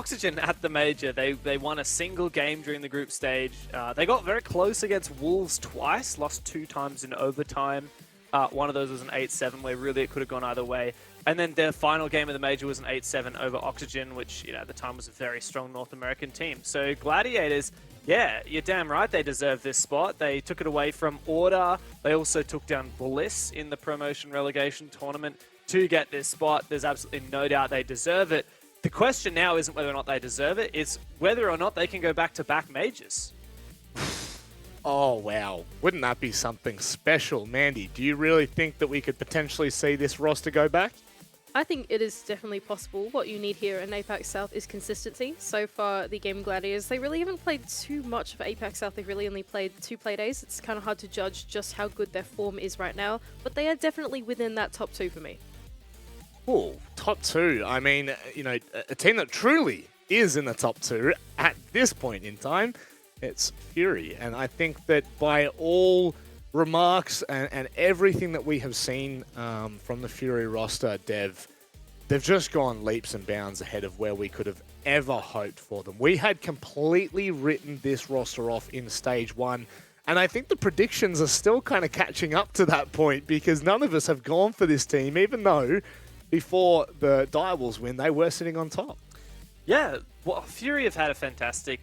Oxygen at the major, they won a single game during the group stage. They got very close against Wolves twice, lost 2 times in overtime. One of those was an 8-7 where really it could have gone either way. And then their final game of the major was an 8-7 over Oxygen, which, you know, at the time was a very strong North American team. So Gladiators, yeah, you're damn right they deserve this spot. They took it away from Order. They also took down Bliss in the promotion relegation tournament to get this spot. There's absolutely no doubt they deserve it. The question now isn't whether or not they deserve it, it's whether or not they can go back-to-back majors. Oh, wow. Wouldn't that be something special? Mandy, do you really think that we could potentially see this roster go back? I think it is definitely possible. What you need here in APAC South is consistency. So far, the Gaming Gladiators, they really haven't played too much of APAC South. They've really only played 2 Playdays. It's kind of hard to judge just how good their form is right now, but they are definitely within that top 2 for me. Oh, top 2. I mean, you know, a team that truly is in the top 2 at this point in time, it's Fury. And I think that by all remarks and everything that we have seen from the Fury roster, Dev, they've just gone leaps and bounds ahead of where we could have ever hoped for them. We had completely written this roster off in stage 1, and I think the predictions are still kind of catching up to that point because none of us have gone for this team, even though before the Direwolves win, they were sitting on top. Yeah, well, Fury have had a fantastic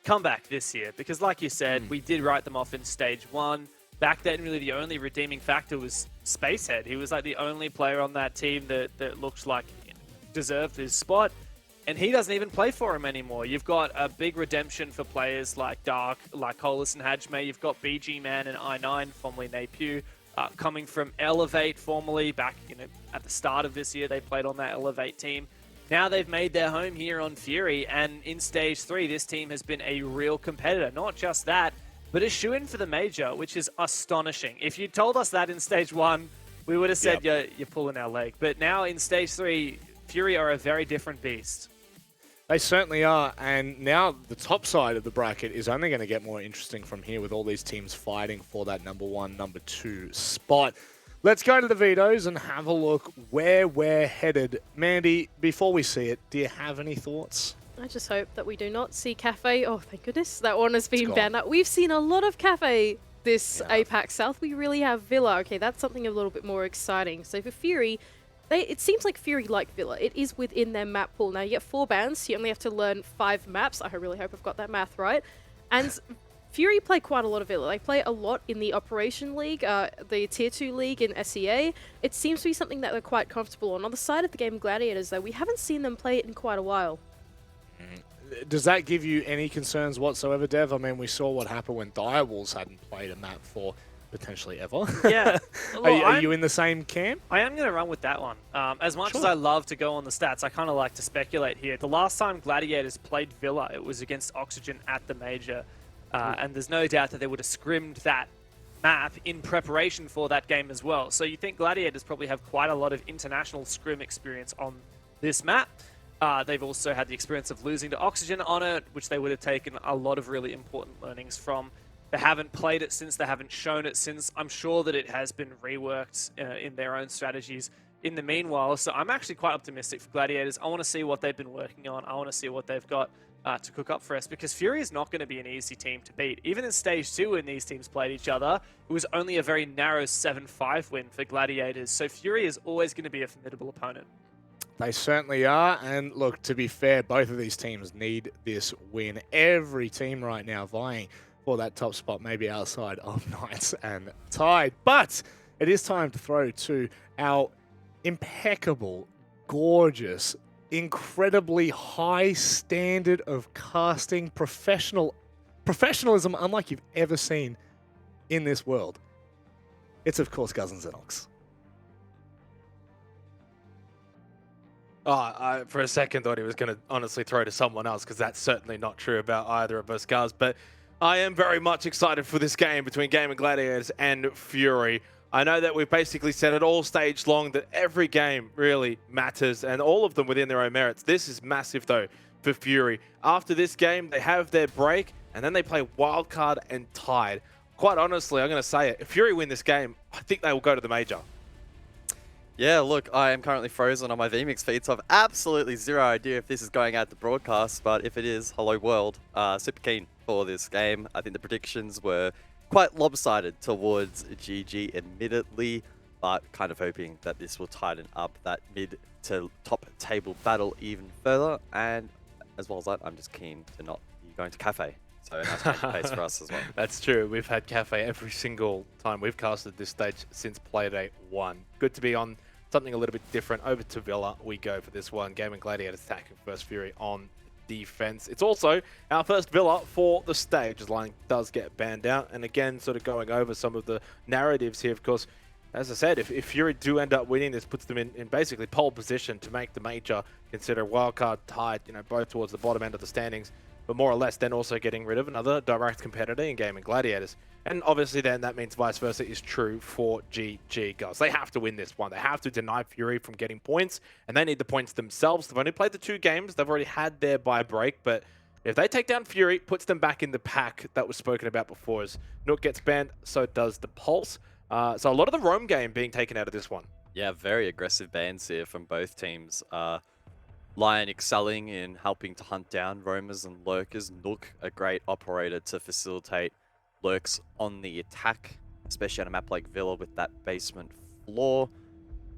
comeback this year because, like you said, we did write them off in stage 1. Back then, really the only redeeming factor was Spacehead. He was like the only player on that team that looked like deserved his spot, and he doesn't even play for him anymore. You've got a big redemption for players like Dark, like Colas and Hajime. You've got BG Man and I9, formerly Napew, coming from Elevate, formerly back at the start of this year. They played on that Elevate team. Now they've made their home here on Fury, and in Stage 3, this team has been a real competitor. Not just that, but a shoo-in for the Major, which is astonishing. If you told us that in Stage 1, we would have said you're pulling our leg. But now in Stage 3, Fury are a very different beast. They certainly are, and now the top side of the bracket is only going to get more interesting from here with all these teams fighting for that number 1, number 2 spot. Let's go to the vetoes and have a look where we're headed. Mandy, before we see it, do you have any thoughts? I just hope that we do not see Cafe. Oh, thank goodness. That one has been banned out. We've seen a lot of Cafe this APAC South. We really have Villa. Okay, that's something a little bit more exciting. So for Fury, it seems like Fury like Villa. It is within their map pool. Now, you get 4 bans. You only have to learn 5 maps. I really hope I've got that math right. And Fury play quite a lot of Villa. They play a lot in the Operation League, the Tier 2 League in SEA. It seems to be something that they're quite comfortable on. On the side of the Game Gladiators, though, we haven't seen them play it in quite a while. Does that give you any concerns whatsoever, Dev? I mean, we saw what happened when Direwolves hadn't played a map for potentially ever. Yeah. Are you in the same camp? I am going to run with that one. As much as I love to go on the stats, I kind of like to speculate here. The last time Gladiators played Villa, it was against Oxygen at the Major. And there's no doubt that they would have scrimmed that map in preparation for that game as well. So you think Gladiators probably have quite a lot of international scrim experience on this map. They've also had the experience of losing to Oxygen on it, which they would have taken a lot of really important learnings from. They haven't played it since, they haven't shown it since. I'm sure that it has been reworked in their own strategies in the meanwhile. So I'm actually quite optimistic for Gladiators. I want to see what they've been working on. I want to see what they've got to cook up for us, because Fury is not going to be an easy team to beat. Even in Stage 2, when these teams played each other, it was only a very narrow 7-5 win for Gladiators. So Fury is always going to be a formidable opponent. They certainly are. And look, to be fair, both of these teams need this win. Every team right now vying for that top spot, maybe outside of Knights and Tide. But it is time to throw to our impeccable, gorgeous, incredibly high standard of casting, professionalism unlike you've ever seen in this world. It's, of course, Guz and Xenox. Oh, I, for a second, thought he was going to honestly throw to someone else, because that's certainly not true about either of us, Guz. But I am very much excited for this game between Gaming Gladiators and Fury. I know that we've basically said it all stage long that every game really matters, and all of them within their own merits. This is massive, though, for Fury. After this game, they have their break, and then they play Wildcard and Tide. Quite honestly, I'm going to say it. If Fury win this game, I think they will go to the Major. Yeah, look, I am currently frozen on my VMix feed, so I've absolutely zero idea if this is going out to broadcast, but if it is, hello world. Super keen for this game. I think the predictions were quite lopsided towards GG, admittedly, but kind of hoping that this will tighten up that mid to top table battle even further, and as well as that, I'm just keen to not be going to cafe. So a nice change of pace for us as well. That's true. We've had Cafe every single time we've casted this stage since Playday 1. Good to be on something a little bit different. Over to Villa we go for this one. GAIMIN GLADIATORS attacking first, Fury on defense. It's also our first Villa for the stage, as line does get banned out. And again, sort of going over some of the narratives here, of course. As I said, if Fury do end up winning, this puts them in basically pole position to make the major, consider wildcard tied, you know, both towards the bottom end of the standings. But more or less, then also getting rid of another direct competitor in GAIMIN GLADIATORS. And obviously then that means vice versa is true for GG, guys. They have to win this one. They have to deny Fury from getting points, and they need the points themselves. They've only played the 2 games. They've already had their bye break, but if they take down Fury, puts them back in the pack that was spoken about before. As Nook gets banned, so does the Pulse. So a lot of the roam game being taken out of this one. Yeah, very aggressive bans here from both teams. Lion excelling in helping to hunt down roamers and lurkers. Nook, a great operator to facilitate lurks on the attack, especially on a map like Villa with that basement floor.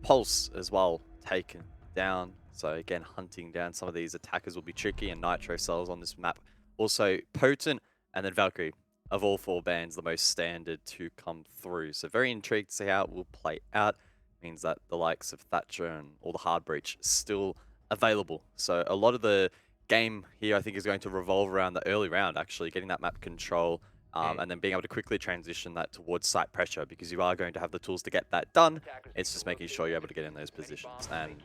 Pulse as well taken down. So again, hunting down some of these attackers will be tricky, and Nitro cells on this map also potent. And then Valkyrie, of all 4 bans, the most standard to come through. So very intrigued to see how it will play out. Means that the likes of Thatcher and all the hard breach still available. So a lot of the game here, I think, is going to revolve around the early round, actually getting that map control, and then being able to quickly transition that towards site pressure, because you are going to have the tools to get that done. It's just making sure you're able to get in those positions, and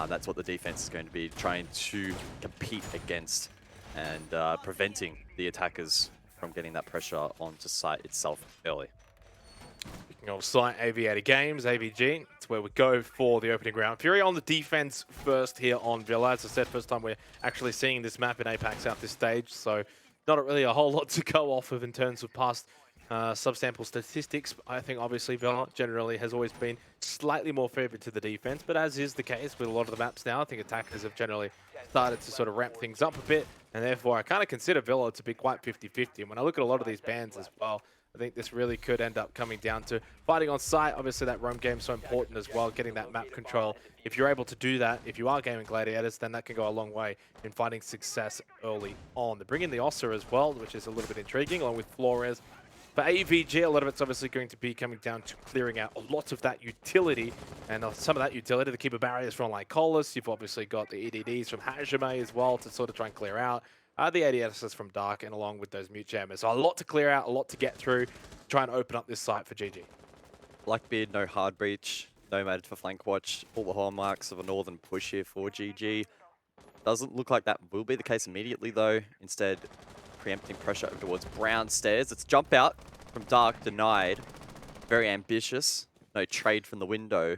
that's what the defense is going to be trying to compete against, and preventing the attackers from getting that pressure onto site itself early. Speaking of site, Aviator Games, AVG, it's where we go for the opening round. Fury on the defense first here on Villa. As I said, first time we're actually seeing this map in APAC South this stage, so not really a whole lot to go off of in terms of past subsample statistics. I think obviously Villa generally has always been slightly more favored to the defense, but as is the case with a lot of the maps now, I think attackers have generally started to sort of ramp things up a bit, and therefore I kind of consider Villa to be quite 50-50. And when I look at a lot of these bans as well, I think this really could end up coming down to fighting on site. Obviously, that roam game is so important as well, getting that map control. If you're able to do that, if you are GAIMIN GLADIATORS, then that can go a long way in finding success early on. They bring in the Ossa as well, which is a little bit intriguing, along with Flores. For AVG, a lot of it's obviously going to be coming down to clearing out a lot of that utility, and some of that utility, the keeper barriers from like Colas. You've obviously got the EDDs from Hajime as well to sort of try and clear out. The ADSs from Dark, and along with those mute jammers. So a lot to clear out, a lot to get through, try and open up this site for GG. Blackbeard, no hard breach, Nomad for flank watch, all the hallmarks of a northern push here for GG. Doesn't look like that will be the case immediately though. Instead, preempting pressure over towards Brown stairs. It's jump out from Dark, denied. Very ambitious, no trade from the window.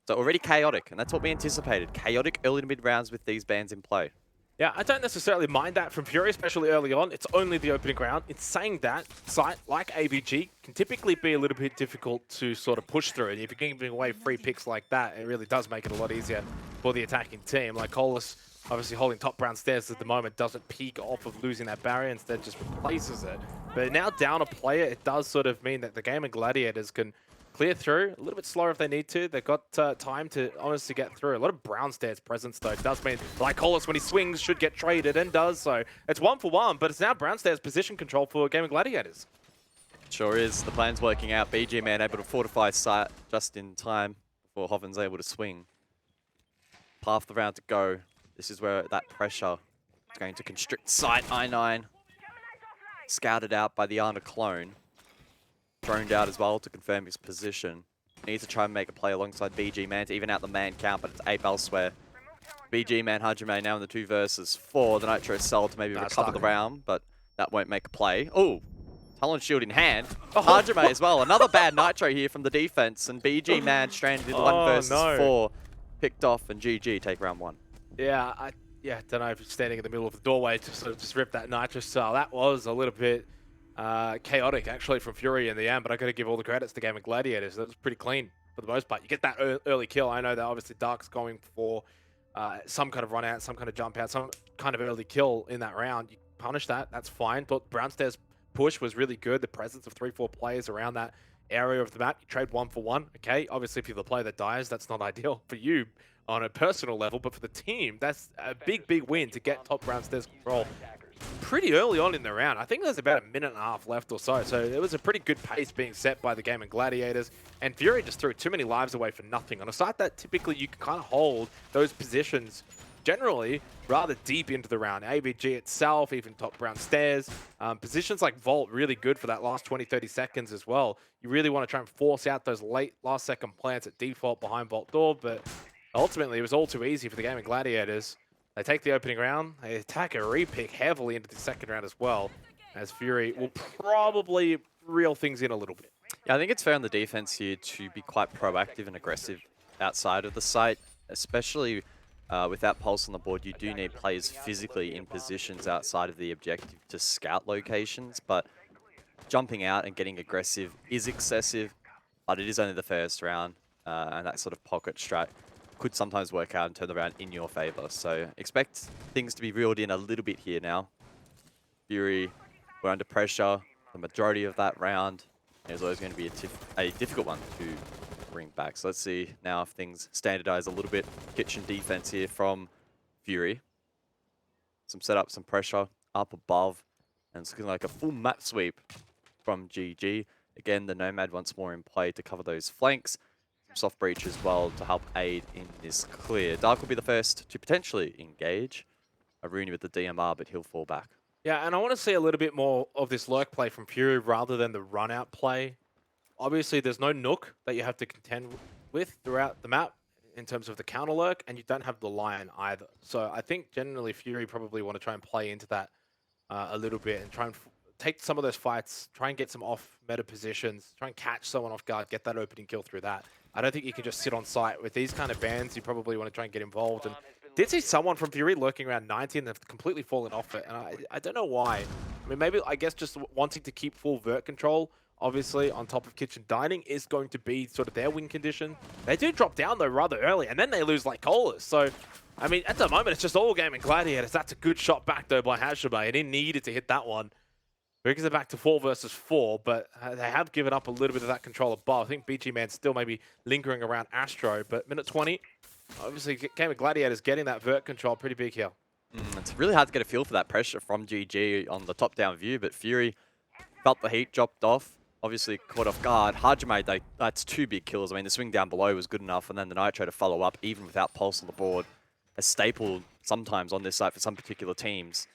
So already chaotic, and that's what we anticipated. Chaotic early to mid rounds with these bans in play. Yeah, I don't necessarily mind that from Fury, especially early on. It's only the opening round. It's saying that site like AVG can typically be a little bit difficult to sort of push through. And if you're giving away free picks like that, it really does make it a lot easier for the attacking team. Like Colas, obviously holding top Brown stairs at the moment, doesn't peak off of losing that barrier, instead just replaces it. But now down a player, it does sort of mean that the GAIMIN GLADIATORS can clear through, a little bit slower if they need to. They've got time to honestly get through. A lot of Brown stairs presence though. It does mean like Colas, when he swings, should get traded, and does so. It's 1-for-1, but it's now Brown stairs position control for GAIMIN GLADIATORS. Sure is. The plan's working out. BG Man able to fortify site just in time before Hovvin's able to swing. Half the round to go. This is where that pressure is going to constrict site. I9 scouted out by the Ana clone. Droned out as well to confirm his position. Needs to try and make a play alongside BG Man to even out the man count, but it's Ape elsewhere. BG Man, Hajime now in the 2 versus 4. The Nitro cell to maybe recover the round, but that won't make a play. Oh, Talon shield in hand. Hajime as well. Another bad Nitro here from the defense, and BG Man stranded in 1 versus 4. Picked off, and GG take round 1. Yeah, I don't know if you're standing in the middle of the doorway to sort of just rip that Nitro cell. That was a little bit chaotic actually from Fury in the end, but I got to give all the credits to GAIMIN GLADIATORS. That was pretty clean. for the most part. You get that early kill. I know that obviously Dark's going for some kind of run out, some kind of jump out, some kind of early kill in that round. You punish that, that's fine. Thought Brownstairs push was really good. The presence of 3-4 players around that area of the map. You trade 1 for 1. Okay, obviously if you're the player that dies, that's not ideal for you on a personal level, but for the team, that's a big win to get top Brownstairs control pretty early on in the round. I think there's about a minute and a half left or so. So it was a pretty good pace being set by the GAIMIN Gladiators. And Fury just threw too many lives away for nothing. On a site that typically you can kind of hold those positions generally rather deep into the round. AVG itself, even top Brownstairs. Positions like Vault, really good for that last 20-30 seconds as well. You really want to try and force out those late last second plants at default behind Vault door, but ultimately it was all too easy for the GAIMIN Gladiators. They take the opening round, they attack a repick heavily into the second round as well, as Fury will probably reel things in a little bit. Yeah, I think it's fair on the defense here to be quite proactive and aggressive outside of the site, especially without Pulse on the board. You do need players physically in positions outside of the objective to scout locations, but jumping out and getting aggressive is excessive, but it is only the first round, and that sort of pocket strat could sometimes work out and turn the round in your favor. So expect things to be reeled in a little bit here now. Fury were under pressure the majority of that round. There's always going to be a difficult one to bring back. So let's see now if things standardize a little bit. Kitchen defense here from Fury. Some setup, some pressure up above. And it's looking like a full map sweep from GG. Again, the Nomad once more in play to cover those flanks. Soft breach as well to help aid in this clear. Dark will be the first to potentially engage. Aruni with the DMR, but he'll fall back. Yeah, and I want to see a little bit more of this lurk play from Fury rather than the run-out play. Obviously, there's no Nook that you have to contend with throughout the map in terms of the counter lurk, and you don't have the Lion either. So I think generally Fury probably want to try and play into that a little bit and try and take some of those fights, try and get some off-meta positions, try and catch someone off guard, get that opening kill through that. I don't think you can just sit on site. With these kind of bans, you probably want to try and get involved. And did see someone from Fury lurking around 90 and they've completely fallen off it. And I don't know why. I mean, maybe, I guess, just wanting to keep full vert control, obviously, on top of kitchen dining is going to be sort of their win condition. They do drop down, though, rather early, and then they lose like Colas. So, I mean, at the moment, it's just all GAIMIN Gladiators. That's a good shot back, though, by Hashime, and he needed to hit that one. Brings it back to 4 versus 4, but they have given up a little bit of that control above. I think BG Man still maybe lingering around Astro, but minute 20, obviously GAIMIN Gladiators getting that vert control, pretty big here. It's really hard to get a feel for that pressure from GG on the top-down view, but Fury felt the heat, dropped off, obviously caught off guard. Hajime, that's 2 big kills. I mean, the swing down below was good enough, and then the Nitro to follow up, even without Pulse on the board, a staple sometimes on this site for some particular teams.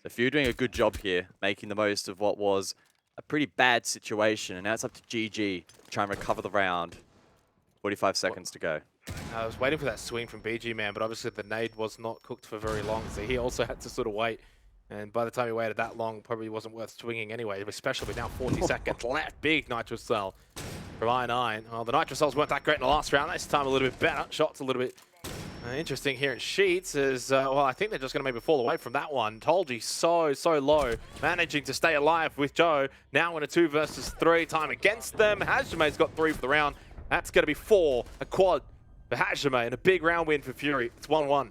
So Fury doing a good job here, making the most of what was a pretty bad situation, and now it's up to GG to try and recover the round. 45 seconds to go. I was waiting for that swing from BG Man, but obviously the nade was not cooked for very long, so he also had to sort of wait. And by the time he waited that long, probably wasn't worth swinging anyway, especially with now 40 seconds left. Big Nitro Cell from I9. Well, the Nitro Cells weren't that great in the last round. This time a little bit better. Shots a little bit interesting here in Sheets is, well, I think they're just going to maybe fall away from that one. Tolji so low, managing to stay alive with Joe. Now in a 2 versus 3 time against them. Hajime's got 3 for the round. That's going to be 4, a quad for Hajime, and a big round win for Fury. It's 1-1.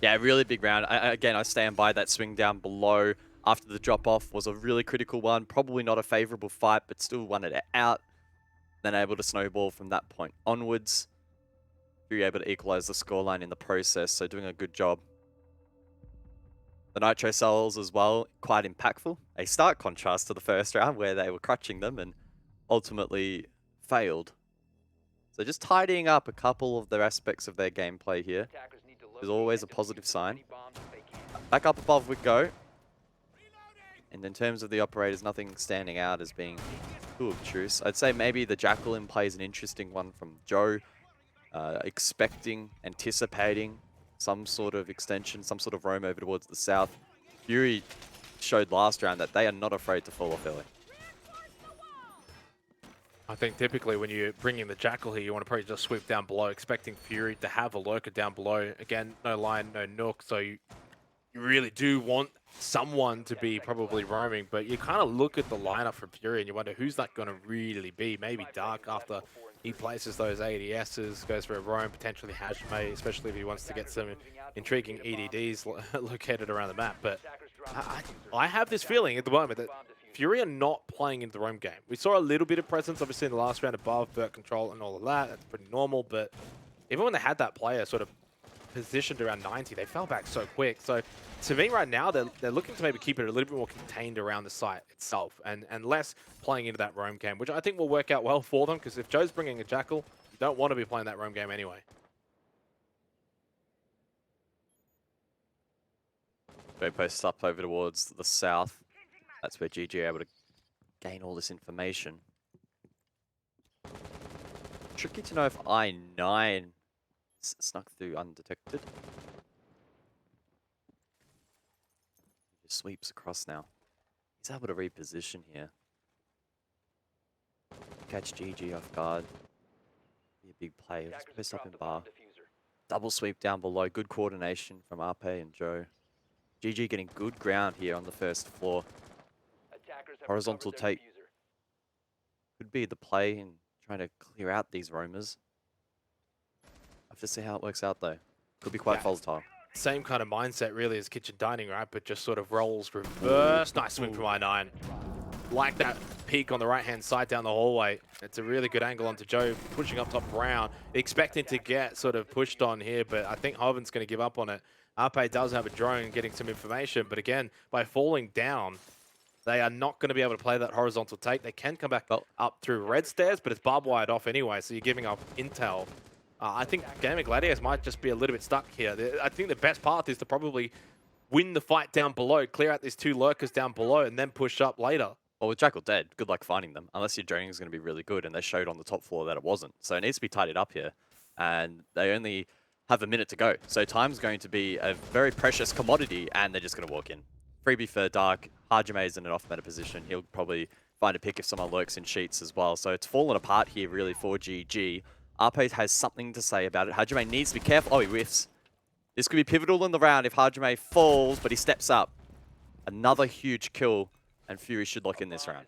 Yeah, really big round. Again, I stand by that swing down below after the drop-off was a really critical one. Probably not a favorable fight, but still won it out. Then able to snowball from that point onwards. Fury able to equalize the scoreline in the process, so doing a good job. The Nitro Cells as well, quite impactful. A stark contrast to the first round where they were crutching them and ultimately failed. So just tidying up a couple of the aspects of their gameplay here is always a positive sign. Back up above we go. And in terms of the operators, nothing standing out as being too obtruse. I'd say maybe the Jackal in play is an interesting one from Joe. Expecting, anticipating some sort of extension, some sort of roam over towards the south. Fury showed last round that they are not afraid to fall off early. I think typically when you bring in the Jackal here, you want to probably just sweep down below, expecting Fury to have a lurker down below. Again, no Lion, no Nook, so you really do want someone to be probably roaming, but you kind of look at the lineup from Fury and you wonder who's that going to really be. Maybe Dark after He places those ADSs, goes for a roam, potentially Hajime, especially if he wants to get some intriguing EDDs located around the map. But I have this feeling at the moment that Fury are not playing into the roam game. We saw a little bit of presence, obviously, in the last round above Burt control and all of that. That's pretty normal. But even when they had that player sort of positioned around 90, they fell back so quick. So to me right now, they're looking to maybe keep it a little bit more contained around the site itself and less playing into that roam game, which I think will work out well for them, because if Joe's bringing a Jackal, you don't want to be playing that roam game anyway. Joe posts up over towards the south. That's where GG are able to gain all this information. Tricky to know if I9 snuck through undetected. He just sweeps across now. He's able to reposition here. Catch GG off guard. Be a big play. Just post up in bar. Double sweep down below. Good coordination from Ape and Joe. GG getting good ground here on the first floor. Horizontal take could be the play in trying to clear out these roamers. Have to see how it works out though. Could be quite volatile. Same kind of mindset really as kitchen dining, right? But just sort of rolls reverse. Nice swing from I9. Like that peek on the right-hand side down the hallway. It's a really good angle onto Joe, pushing up top Brown. Expecting to get sort of pushed on here, but I think Hoven's going to give up on it. Ape does have a drone getting some information, but again, by falling down, they are not going to be able to play that horizontal take. They can come back up through red stairs, but it's barbed wired off anyway, so you're giving up intel. I think Gaming Gladiators might just be a little bit stuck here. I think the best path is to probably win the fight down below, clear out these two lurkers down below, and then push up later. Well, with Jackal dead, good luck finding them, unless your droning is going to be really good, and they showed on the top floor that it wasn't. So it needs to be tidied up here, and they only have a minute to go. So time's going to be a very precious commodity, and they're just going to walk in. Freebie for Dark. Hajime is in an off-meta position. He'll probably find a pick if someone lurks in sheets as well. So it's fallen apart here, really, for GG. Ape has something to say about it. Hajime needs to be careful. Oh, he whiffs. This could be pivotal in the round if Hajime falls, but he steps up. Another huge kill, and Fury should lock in this round.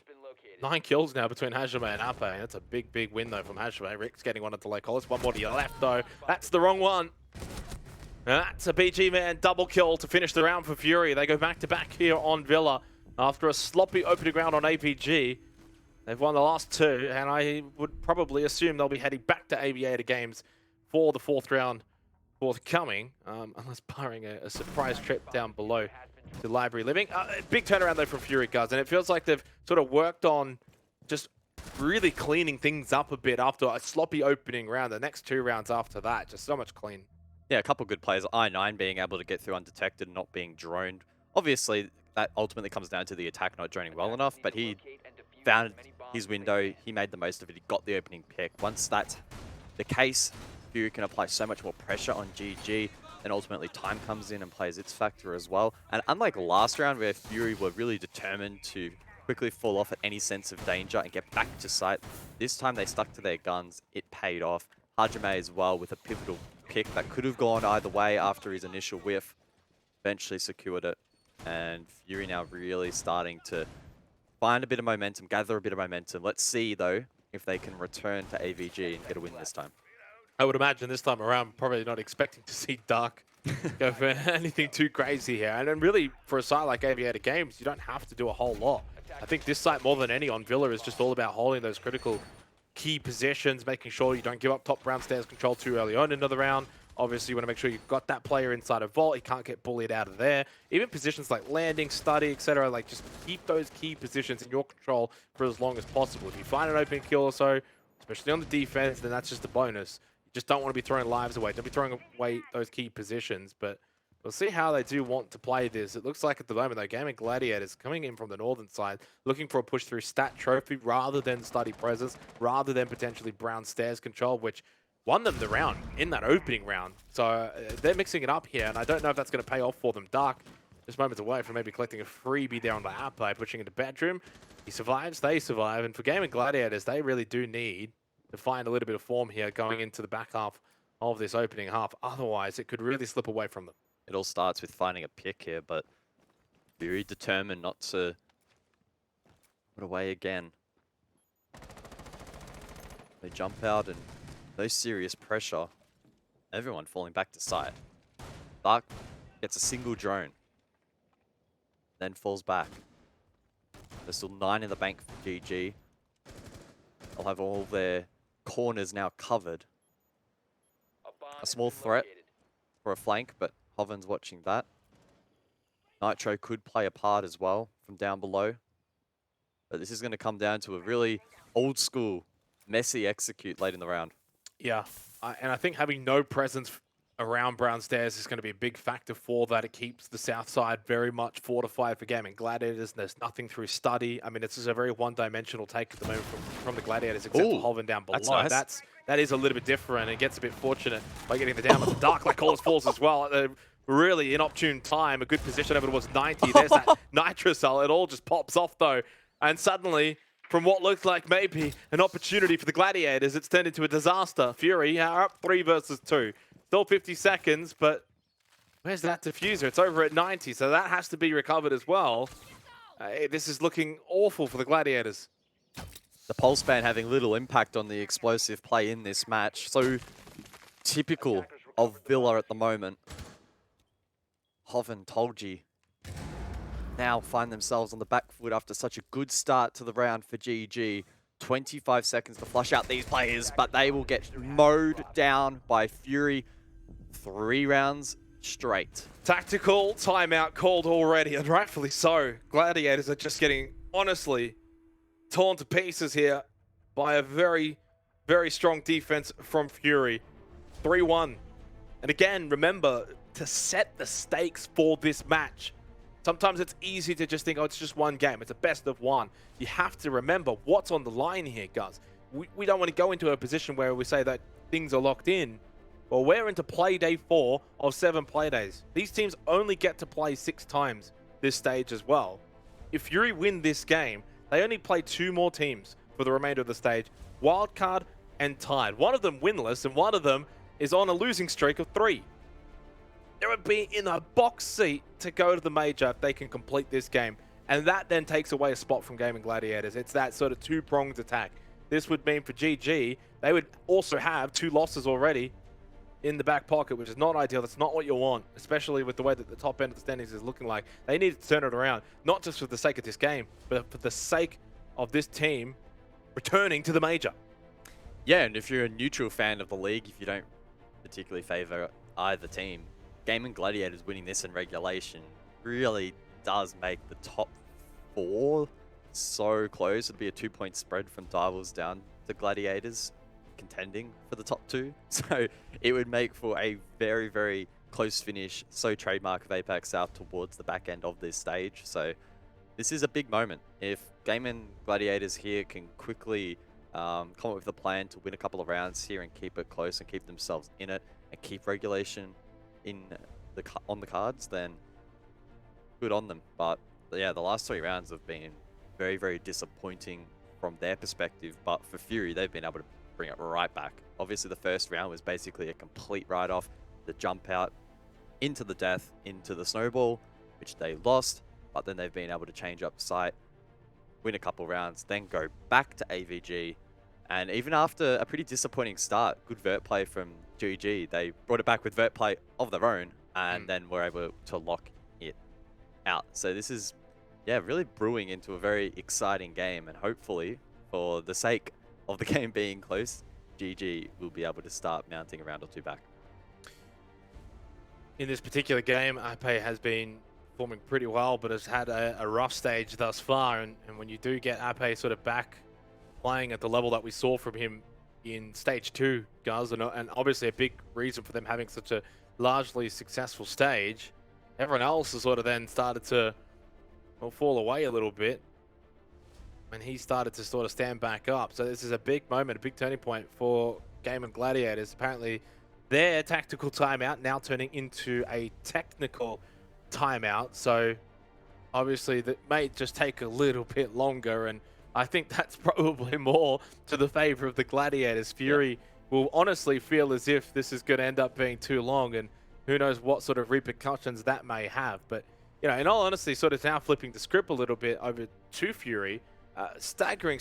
9 kills now between Hajime and Ape. That's a big, big win, though, from Hajime. Rick's getting one at the low colors. One more to your left, though. That's the wrong one. That's a BG man double kill to finish the round for Fury. They go back-to-back here on Villa after a sloppy opening round on APG. They've won the last 2, and I would probably assume they'll be heading back to Aviator Games for the 4th round forthcoming, unless barring a surprise trip down below to Library Living. Big turnaround, though, from Fury, guys, and it feels like they've sort of worked on just really cleaning things up a bit after a sloppy opening round. The next 2 rounds after that, just so much clean. Yeah, a couple good plays. I9 being able to get through undetected and not being droned. Obviously, that ultimately comes down to the attack not droning well enough, but he found his window, he made the most of it, he got the opening pick. Once that's the case, Fury can apply so much more pressure on GG, and ultimately time comes in and plays its factor as well. And unlike last round where Fury were really determined to quickly fall off at any sense of danger and get back to site, this time they stuck to their guns, it paid off. Hajime as well with a pivotal pick that could have gone either way after his initial whiff, eventually secured it. And Fury now really starting to find a bit of momentum, gather a bit of momentum. Let's see, though, if they can return to AVG and get a win this time. I would imagine this time around, probably not expecting to see Dark go for anything too crazy here. And then really, for a site like Aviator Games, you don't have to do a whole lot. I think this site, more than any on Villa, is just all about holding those critical key positions, making sure you don't give up top round stairs control too early on into the round. Obviously, you want to make sure you've got that player inside a vault. He can't get bullied out of there. Even positions like landing, study, etc. Like, just keep those key positions in your control for as long as possible. If you find an open kill or so, especially on the defense, then that's just a bonus. You just don't want to be throwing lives away. Don't be throwing away those key positions. But we'll see how they do want to play this. It looks like at the moment, though, Gaming Gladiators coming in from the northern side, looking for a push through stat trophy rather than study presence, rather than potentially Brown stairs control, which won them the round in that opening round. So they're mixing it up here, and I don't know if that's going to pay off for them. Dark just moments away from maybe collecting a freebie there on the Ape, pushing into bedroom. He survives, they survive, and for Gaming Gladiators, they really do need to find a little bit of form here going into the back half of this opening half. Otherwise, it could really slip away from them. It all starts with finding a pick here, but very determined not to put away again. They jump out and no serious pressure. Everyone falling back to site. Dark gets a single drone, then falls back. There's still 9 in the bank for GG. They'll have all their corners now covered. A small threat for a flank, but Hoven's watching that. Nitro could play a part as well from down below. But this is going to come down to a really old school, messy execute late in the round. Yeah, and I think having no presence around Brown Stairs is going to be a big factor for that. It keeps the south side very much fortified for Gaming Gladiators. There's nothing through study. I mean, it's just a very one-dimensional take at the moment from the Gladiators, except for Hoven down below. That's nice. That is a little bit different. It gets a bit fortunate by getting the down, but the Dark Light Callers falls as well. At a really inopportune time, a good position over towards 90. There's that Nitrocell. It all just pops off, though. And suddenly, from what looked like maybe an opportunity for the Gladiators, it's turned into a disaster. Fury are up 3 versus 2. Still 50 seconds, but where's that diffuser? It's over at 90, so that has to be recovered as well. This is looking awful for the Gladiators. The pulse ban having little impact on the explosive play in this match. So typical of Villa at the moment. Hoven told you. Now find themselves on the back foot after such a good start to the round for GG. 25 seconds to flush out these players, but they will get mowed down by Fury 3 rounds straight. Tactical timeout called already, and rightfully so. Gladiators are just getting, honestly, torn to pieces here by a very, very strong defense from Fury. 3-1. And again, remember to set the stakes for this match. Sometimes it's easy to just think, oh, it's just one game. It's a best of one. You have to remember what's on the line here, guys. We don't want to go into a position where we say that things are locked in. Well, we're into Playday 4 of 7 Playdays. These teams only get to play 6 times this stage as well. If Fury win this game, they only play 2 more teams for the remainder of the stage. Wildcard and Tide. One of them winless, and one of them is on a losing streak of 3. They would be in a box seat to go to the major if they can complete this game. And that then takes away a spot from Gaming Gladiators. It's that sort of 2-pronged attack. This would mean for GG, they would also have 2 losses already in the back pocket, which is not ideal. That's not what you want, especially with the way that the top end of the standings is looking like. They need to turn it around, not just for the sake of this game, but for the sake of this team returning to the major. Yeah, and if you're a neutral fan of the league, if you don't particularly favor either team, Gaming Gladiators winning this in regulation really does make the top 4 so close. It'll be a 2-point spread from Divals down to Gladiators contending for the top 2. So it would make for a very, very close finish. So trademark of APAC South towards the back end of this stage. So this is a big moment. If Gaming Gladiators here can quickly come up with a plan to win a couple of rounds here and keep it close and keep themselves in it and keep regulation on the cards, then good on them. But yeah, the last 3 rounds have been very, very disappointing from their perspective. But for Fury, they've been able to bring it right back. Obviously, the first round was basically a complete write-off. The jump out into the death, into the snowball, which they lost. But then they've been able to change up site, win a couple rounds, then go back to AVG. And even after a pretty disappointing start, good vert play from GG, they brought it back with vert play of their own, and then were able to lock it out. So this is, yeah, really brewing into a very exciting game, and hopefully, for the sake of the game being close, GG will be able to start mounting a round or 2 back. In this particular game, APAC has been performing pretty well, but has had a rough stage thus far, and when you do get APAC sort of back playing at the level that we saw from him in stage 2, guys, and obviously a big reason for them having such a largely successful stage, everyone else has sort of then started to fall away a little bit, and he started to sort of stand back up. So this is a big moment, a big turning point for Gaming Gladiators. Apparently their tactical timeout now turning into a technical timeout, so obviously that may just take a little bit longer, and I think that's probably more to the favor of the Gladiators. Fury will honestly feel as if this is going to end up being too long, and who knows what sort of repercussions that may have. But, you know, in all honesty, sort of now flipping the script a little bit over to Fury, staggering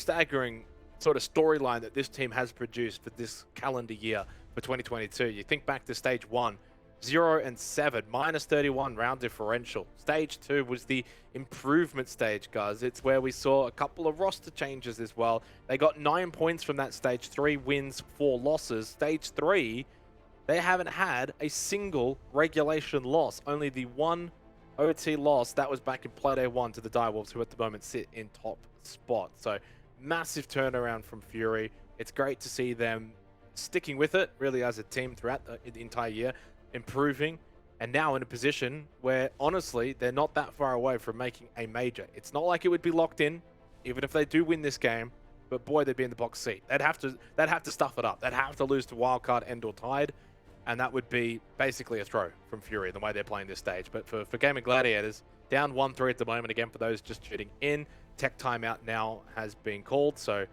sort of storyline that this team has produced for this calendar year for 2022. You think back to stage 1, 0-7, -31 round differential. Stage 2 was the improvement stage, guys. It's where we saw a couple of roster changes as well. They got 9 points from that stage, 3 wins, 4 losses. Stage 3, they haven't had a single regulation loss. Only the one OT loss, that was back in Playday 1 to the Direwolves, who at the moment sit in top spot. So massive turnaround from Fury. It's great to see them sticking with it, really, as a team throughout the entire year, improving, and now in a position where, honestly, they're not that far away from making a major. It's not like it would be locked in, even if they do win this game, but boy, they'd be in the box seat. They'd have to stuff it up. They'd have to lose to Wildcard and or Tide, and that would be basically a throw from Fury, the way they're playing this stage. But for GAIMIN Gladiators, down 1-3 at the moment, again, for those just tuning in. Tech timeout now has been called, so it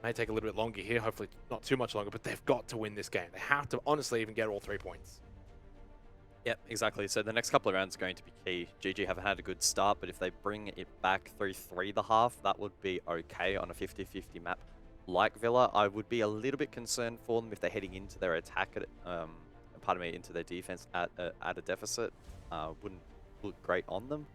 may take a little bit longer here, hopefully not too much longer, but they've got to win this game. They have to, honestly, even get all 3 points. Yep, exactly. So the next couple of rounds are going to be key. GG haven't had a good start, but if they bring it back through 3 the half, that would be okay on a 50-50 map like Villa. I would be a little bit concerned for them if they're heading into their attack, into their defense at a deficit. Wouldn't look great on them.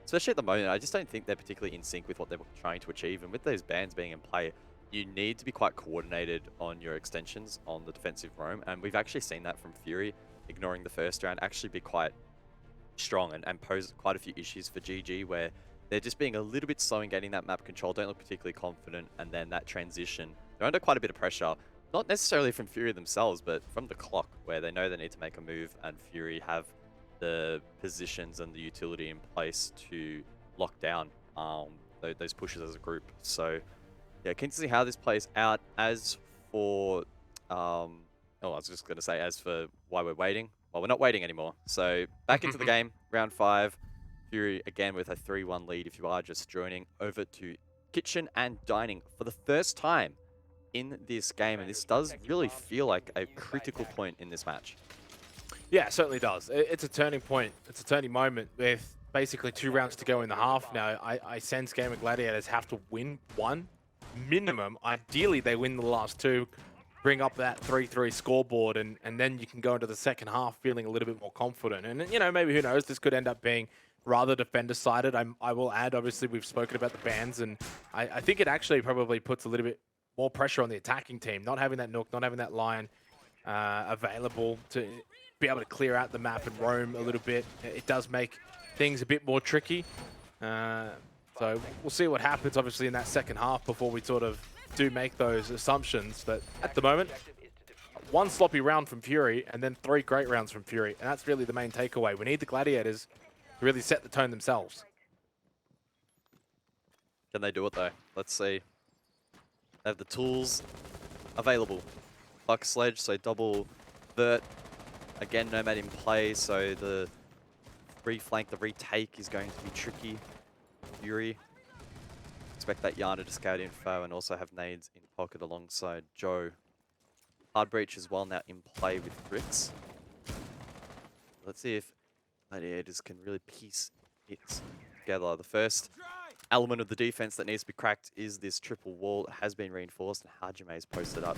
Especially at the moment, I just don't think they're particularly in sync with what they're trying to achieve. And with those bans being in play, you need to be quite coordinated on your extensions on the defensive roam. And we've actually seen that from Fury, ignoring the first round, actually be quite strong and pose quite a few issues for GG, where they're just being a little bit slow in getting that map control, don't look particularly confident, and then that transition, they're under quite a bit of pressure, not necessarily from Fury themselves, but from the clock, where they know they need to make a move, and Fury have the positions and the utility in place to lock down those pushes as a group. So yeah, keen to see how this plays out. As for I was just going to say, as for why we're waiting, well, we're not waiting anymore. So back into the game, round 5. Fury again with a 3-1 lead if you are just joining, over to Kitchen and Dining for the first time in this game. And this does really feel like a critical point in this match. Yeah, it certainly does. It's a turning point. It's a turning moment with basically 2 rounds to go in the half now. I sense GAIMIN Gladiators have to win 1 minimum. Ideally, they win the last 2. Bring up that 3-3 scoreboard, and then you can go into the second half feeling a little bit more confident. And, you know, maybe, who knows, this could end up being rather defender-sided. I will add, obviously, we've spoken about the bans, and I think it actually probably puts a little bit more pressure on the attacking team. Not having that Nook, not having that line available to be able to clear out the map and roam a little bit. It does make things a bit more tricky. So we'll see what happens, obviously, in that second half before we sort of do make those assumptions. But at the moment, 1 sloppy round from Fury and then 3 great rounds from Fury, and that's really the main takeaway. We need the Gladiators to really set the tone themselves. Can they do it though? Let's see. They have the tools available. Buck Sledge, so double vert. Again, Nomad in play, so the reflank, the retake is going to be tricky. Fury. Expect that Yana to scout info and also have nades in pocket alongside Joe. Hard Breach as well now in play with Grix. Let's see if Gladiators can really piece it together. The first element of the defense that needs to be cracked is this triple wall. It has been reinforced, and Hajime has posted up.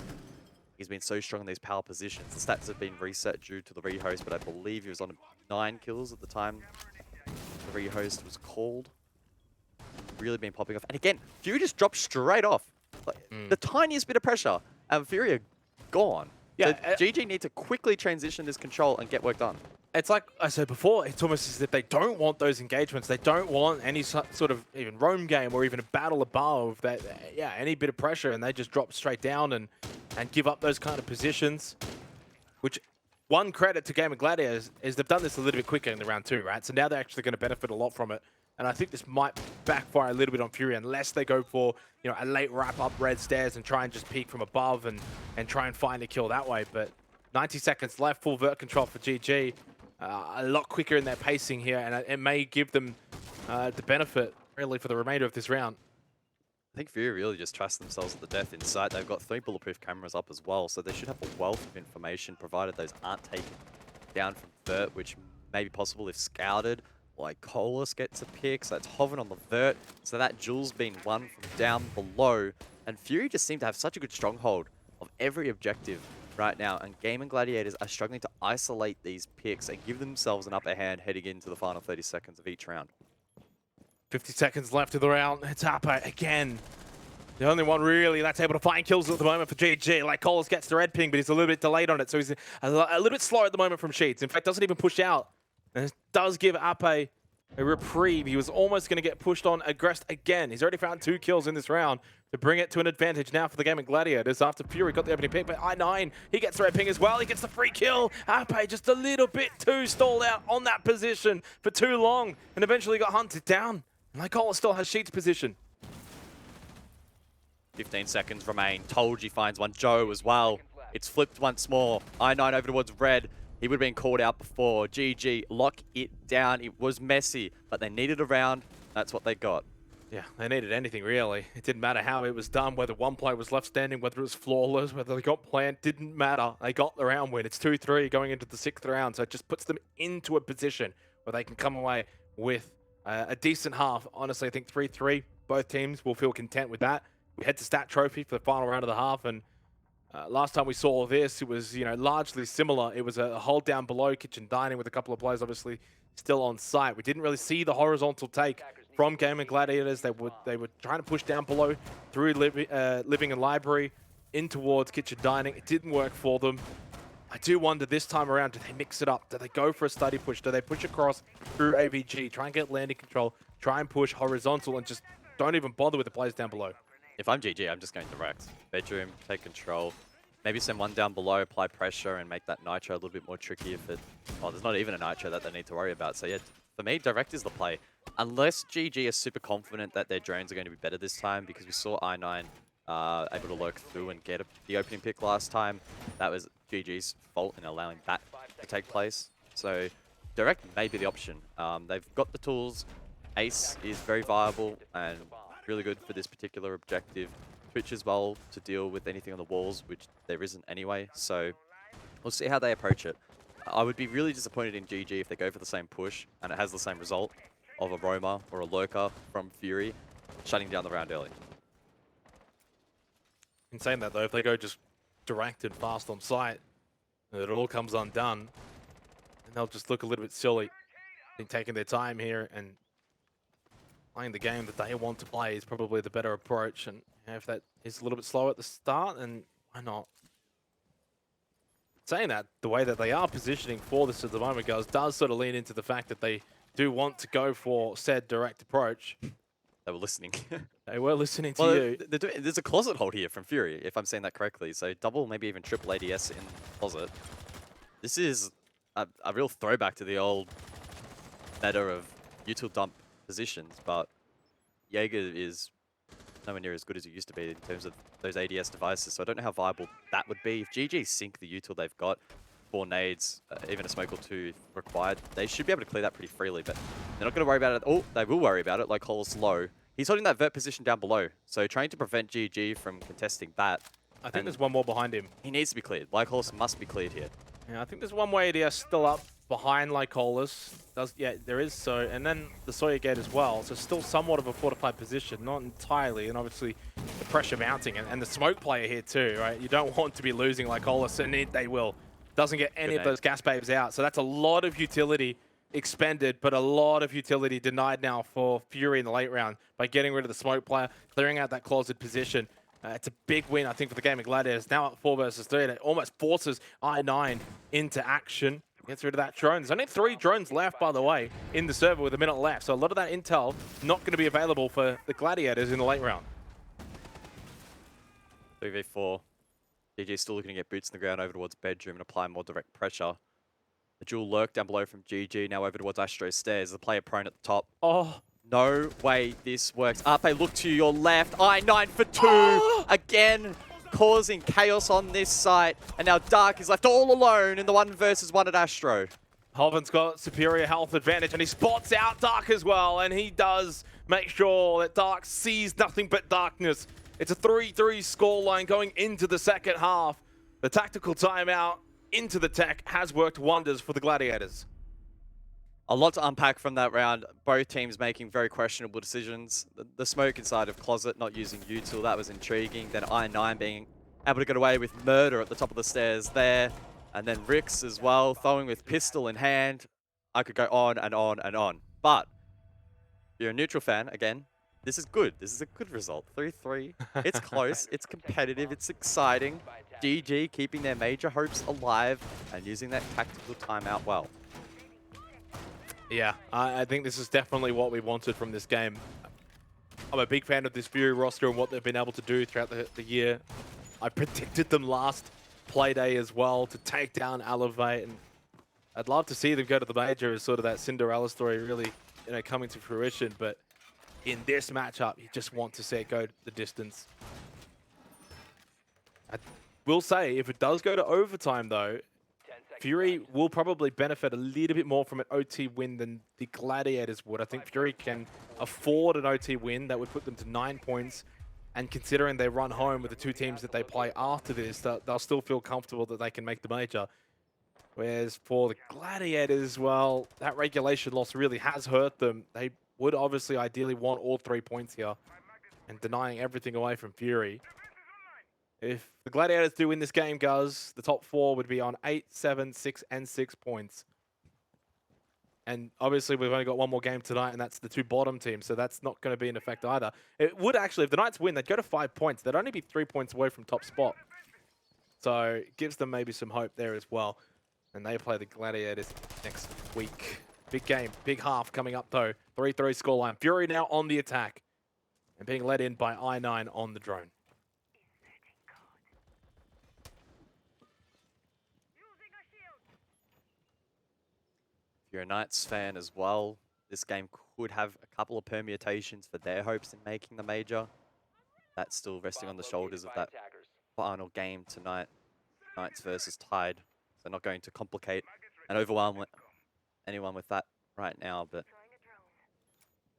He's been so strong in these power positions. The stats have been reset due to the rehost, but I believe he was on 9 kills at the time the rehost was called. Really been popping off. And again, Fury just dropped straight off. Like, the tiniest bit of pressure, and Fury are gone. Yeah, so GG need to quickly transition this control and get work done. It's like I said before, it's almost as if they don't want those engagements. They don't want any sort of even roam game or even a battle above that. Yeah, any bit of pressure, and they just drop straight down and give up those kind of positions. Which, one credit to GAIMIN Gladiators is they've done this a little bit quicker in the round 2, right? So now they're actually going to benefit a lot from it. And I think this might backfire a little bit on Fury unless they go for, you know, a late wrap up red stairs and try and just peek from above and try and find a kill that way. But 90 seconds left, full vert control for GG. A lot quicker in their pacing here, and it may give them the benefit really for the remainder of this round. I think Fury really just trust themselves to the death in sight. They've got 3 bulletproof cameras up as well, so they should have a wealth of information, provided those aren't taken down from vert, which may be possible if scouted, Lycolis gets a pick, so it's hovering on the vert. So that Jules being won from down below. And Fury just seem to have such a good stronghold of every objective right now. And GAIMIN Gladiators are struggling to isolate these picks and give themselves an upper hand heading into the final 30 seconds of each round. 50 seconds left of the round. It's APAC again. The only one really that's able to find kills at the moment for GG. Lycolis gets the red ping, but he's a little bit delayed on it. So he's a little bit slow at the moment from Sheets. In fact, doesn't even push out. And it does give APAC a reprieve. He was almost going to get pushed on aggressed again. He's already found 2 kills in this round to bring it to an advantage now for the GAIMIN Gladiators after Fury got the opening pick. But I9, he gets the red ping as well. He gets the free kill. APAC just a little bit too stalled out on that position for too long and eventually got hunted down. Lycolis still has Sheets' position. 15 seconds remain. Tolji finds one. Joe as well. It's flipped once more. I9 over towards red. He would have been called out before. GG, lock it down. It was messy, but they needed a round. That's what they got. Yeah, they needed anything, really. It didn't matter how it was done, whether one player was left standing, whether it was flawless, whether they got planned, didn't matter. They got the round win. It's 2-3 going into the 6th round, so it just puts them into a position where they can come away with a decent half. Honestly, I think 3-3, both teams will feel content with that. We head to Stat Trophy for the final round of the half, and last time we saw this, it was largely similar. It was a hold down below kitchen dining with a couple of players obviously still on site. We didn't really see the horizontal take from GAIMIN Gladiators. They were trying to push down below through living and library in towards kitchen dining. It didn't work for them. I do wonder this time around, do they mix it up? Do they go for a study push? Do they push across through AVG, try and get landing control, try and push horizontal and just don't even bother with the players down below? If I'm GG, I'm just going direct. Bedroom, take control. Maybe send one down below, apply pressure, and make that Nitro a little bit more tricky if it... Well, there's not even a Nitro that they need to worry about. So yeah, for me, direct is the play. Unless GG is super confident that their drones are going to be better this time, because we saw I9 able to lurk through and get the opening pick last time. That was GG's fault in allowing that to take place. So direct may be the option. They've got the tools. Ace is very viable and really good for this particular objective. Twitch as well to deal with anything on the walls, which there isn't anyway. So we'll see how they approach it. I would be really disappointed in GG if they go for the same push and it has the same result of a Roma or a Lurker from Fury shutting down the round early. In saying that though, if they go just direct and fast on site, it all comes undone, and they'll just look a little bit silly. I think taking their time here and playing the game that they want to play is probably the better approach. And if that is a little bit slow at the start, then why not? Saying that, the way that they are positioning for this at the moment, guys, does sort of lean into the fact that they do want to go for said direct approach. They were listening. They were listening to you. There's a closet hold here from Fury, if I'm saying that correctly. So double, maybe even triple ADS in the closet. This is a real throwback to the old meta of util dump positions, but Jaeger is nowhere near as good as it used to be in terms of those ADS devices, so I don't know how viable that would be. If GG sink the util they've got, 4 nades, even a smoke or 2 required, they should be able to clear that pretty freely, but they're not going to worry about it. Oh, they will worry about it, like Cole's low. He's holding that vert position down below, so trying to prevent GG from contesting that. I think there's one more behind him. He needs to be cleared. Lycolis must be cleared here. Yeah, I think there's one more ADS still up behind Lycolis. Yeah, there is so. And then the Sawyer gate as well. So still somewhat of a fortified position, not entirely. And obviously the pressure mounting and the smoke player here too, right? You don't want to be losing Lycolis, and they will. Doesn't get any of those gas babes out. So that's a lot of utility expended, but a lot of utility denied now for Fury in the late round by getting rid of the smoke player, clearing out that closet position. It's a big win, I think, for the GAIMIN Gladiators. Now at 4 versus 3, and it almost forces I9 into action. Gets rid of that drone. There's only 3 drones left, by the way, in the server with a minute left. So a lot of that intel not going to be available for the Gladiators in the late round. 3v4. GG still looking to get boots in the ground over towards bedroom and apply more direct pressure. The dual lurk down below from GG, now over towards Astro stairs. The player prone at the top. Oh. No way this works. Ape, look to your left. I9 for 2. Again, causing chaos on this site. And now Dark is left all alone in the 1 versus 1 at Astro. Hoven's got superior health advantage, and he spots out Dark as well. And he does make sure that Dark sees nothing but darkness. It's a 3-3 scoreline going into the second half. The tactical timeout into the tech has worked wonders for the Gladiators. A lot to unpack from that round. Both teams making very questionable decisions. The smoke inside of Closet not using util, that was intriguing. Then I9 being able to get away with murder at the top of the stairs there. And then Rix as well, throwing with pistol in hand. I could go on and on and on. But if you're a neutral fan, again, this is good. This is a good result. 3-3. It's close. It's competitive. It's exciting. GG keeping their major hopes alive and using that tactical timeout well. Yeah, I think this is definitely what we wanted from this game. I'm a big fan of this Fury roster and what they've been able to do throughout the year. I predicted them last Playday as well to take down Elevate, and I'd love to see them go to the major as sort of that Cinderella story really, coming to fruition. But in this matchup, you just want to see it go the distance. I will say, if it does go to overtime though, Fury will probably benefit a little bit more from an OT win than the Gladiators would. I think Fury can afford an OT win that would put them to 9 points. And considering they run home with the two teams that they play after this, they'll still feel comfortable that they can make the major. Whereas for the Gladiators, well, that regulation loss really has hurt them. They would obviously ideally want all 3 points here and denying everything away from Fury. If the Gladiators do win this game, guys, the top 4 would be on 8, 7, 6, and 6 points. And obviously, we've only got one more game tonight, and that's the 2 bottom teams, so that's not going to be an effect either. It would actually, if the Knights win, they'd go to 5 points. They'd only be 3 points away from top spot. So it gives them maybe some hope there as well. And they play the Gladiators next week. Big game, big half coming up, though. 3-3 scoreline. Fury now on the attack and being led in by I9 on the drone. If you're a Knights fan as well, this game could have a couple of permutations for their hopes in making the major. That's still resting on the shoulders of that final game tonight. Knights versus Tide. So not going to complicate and overwhelm anyone with that right now, but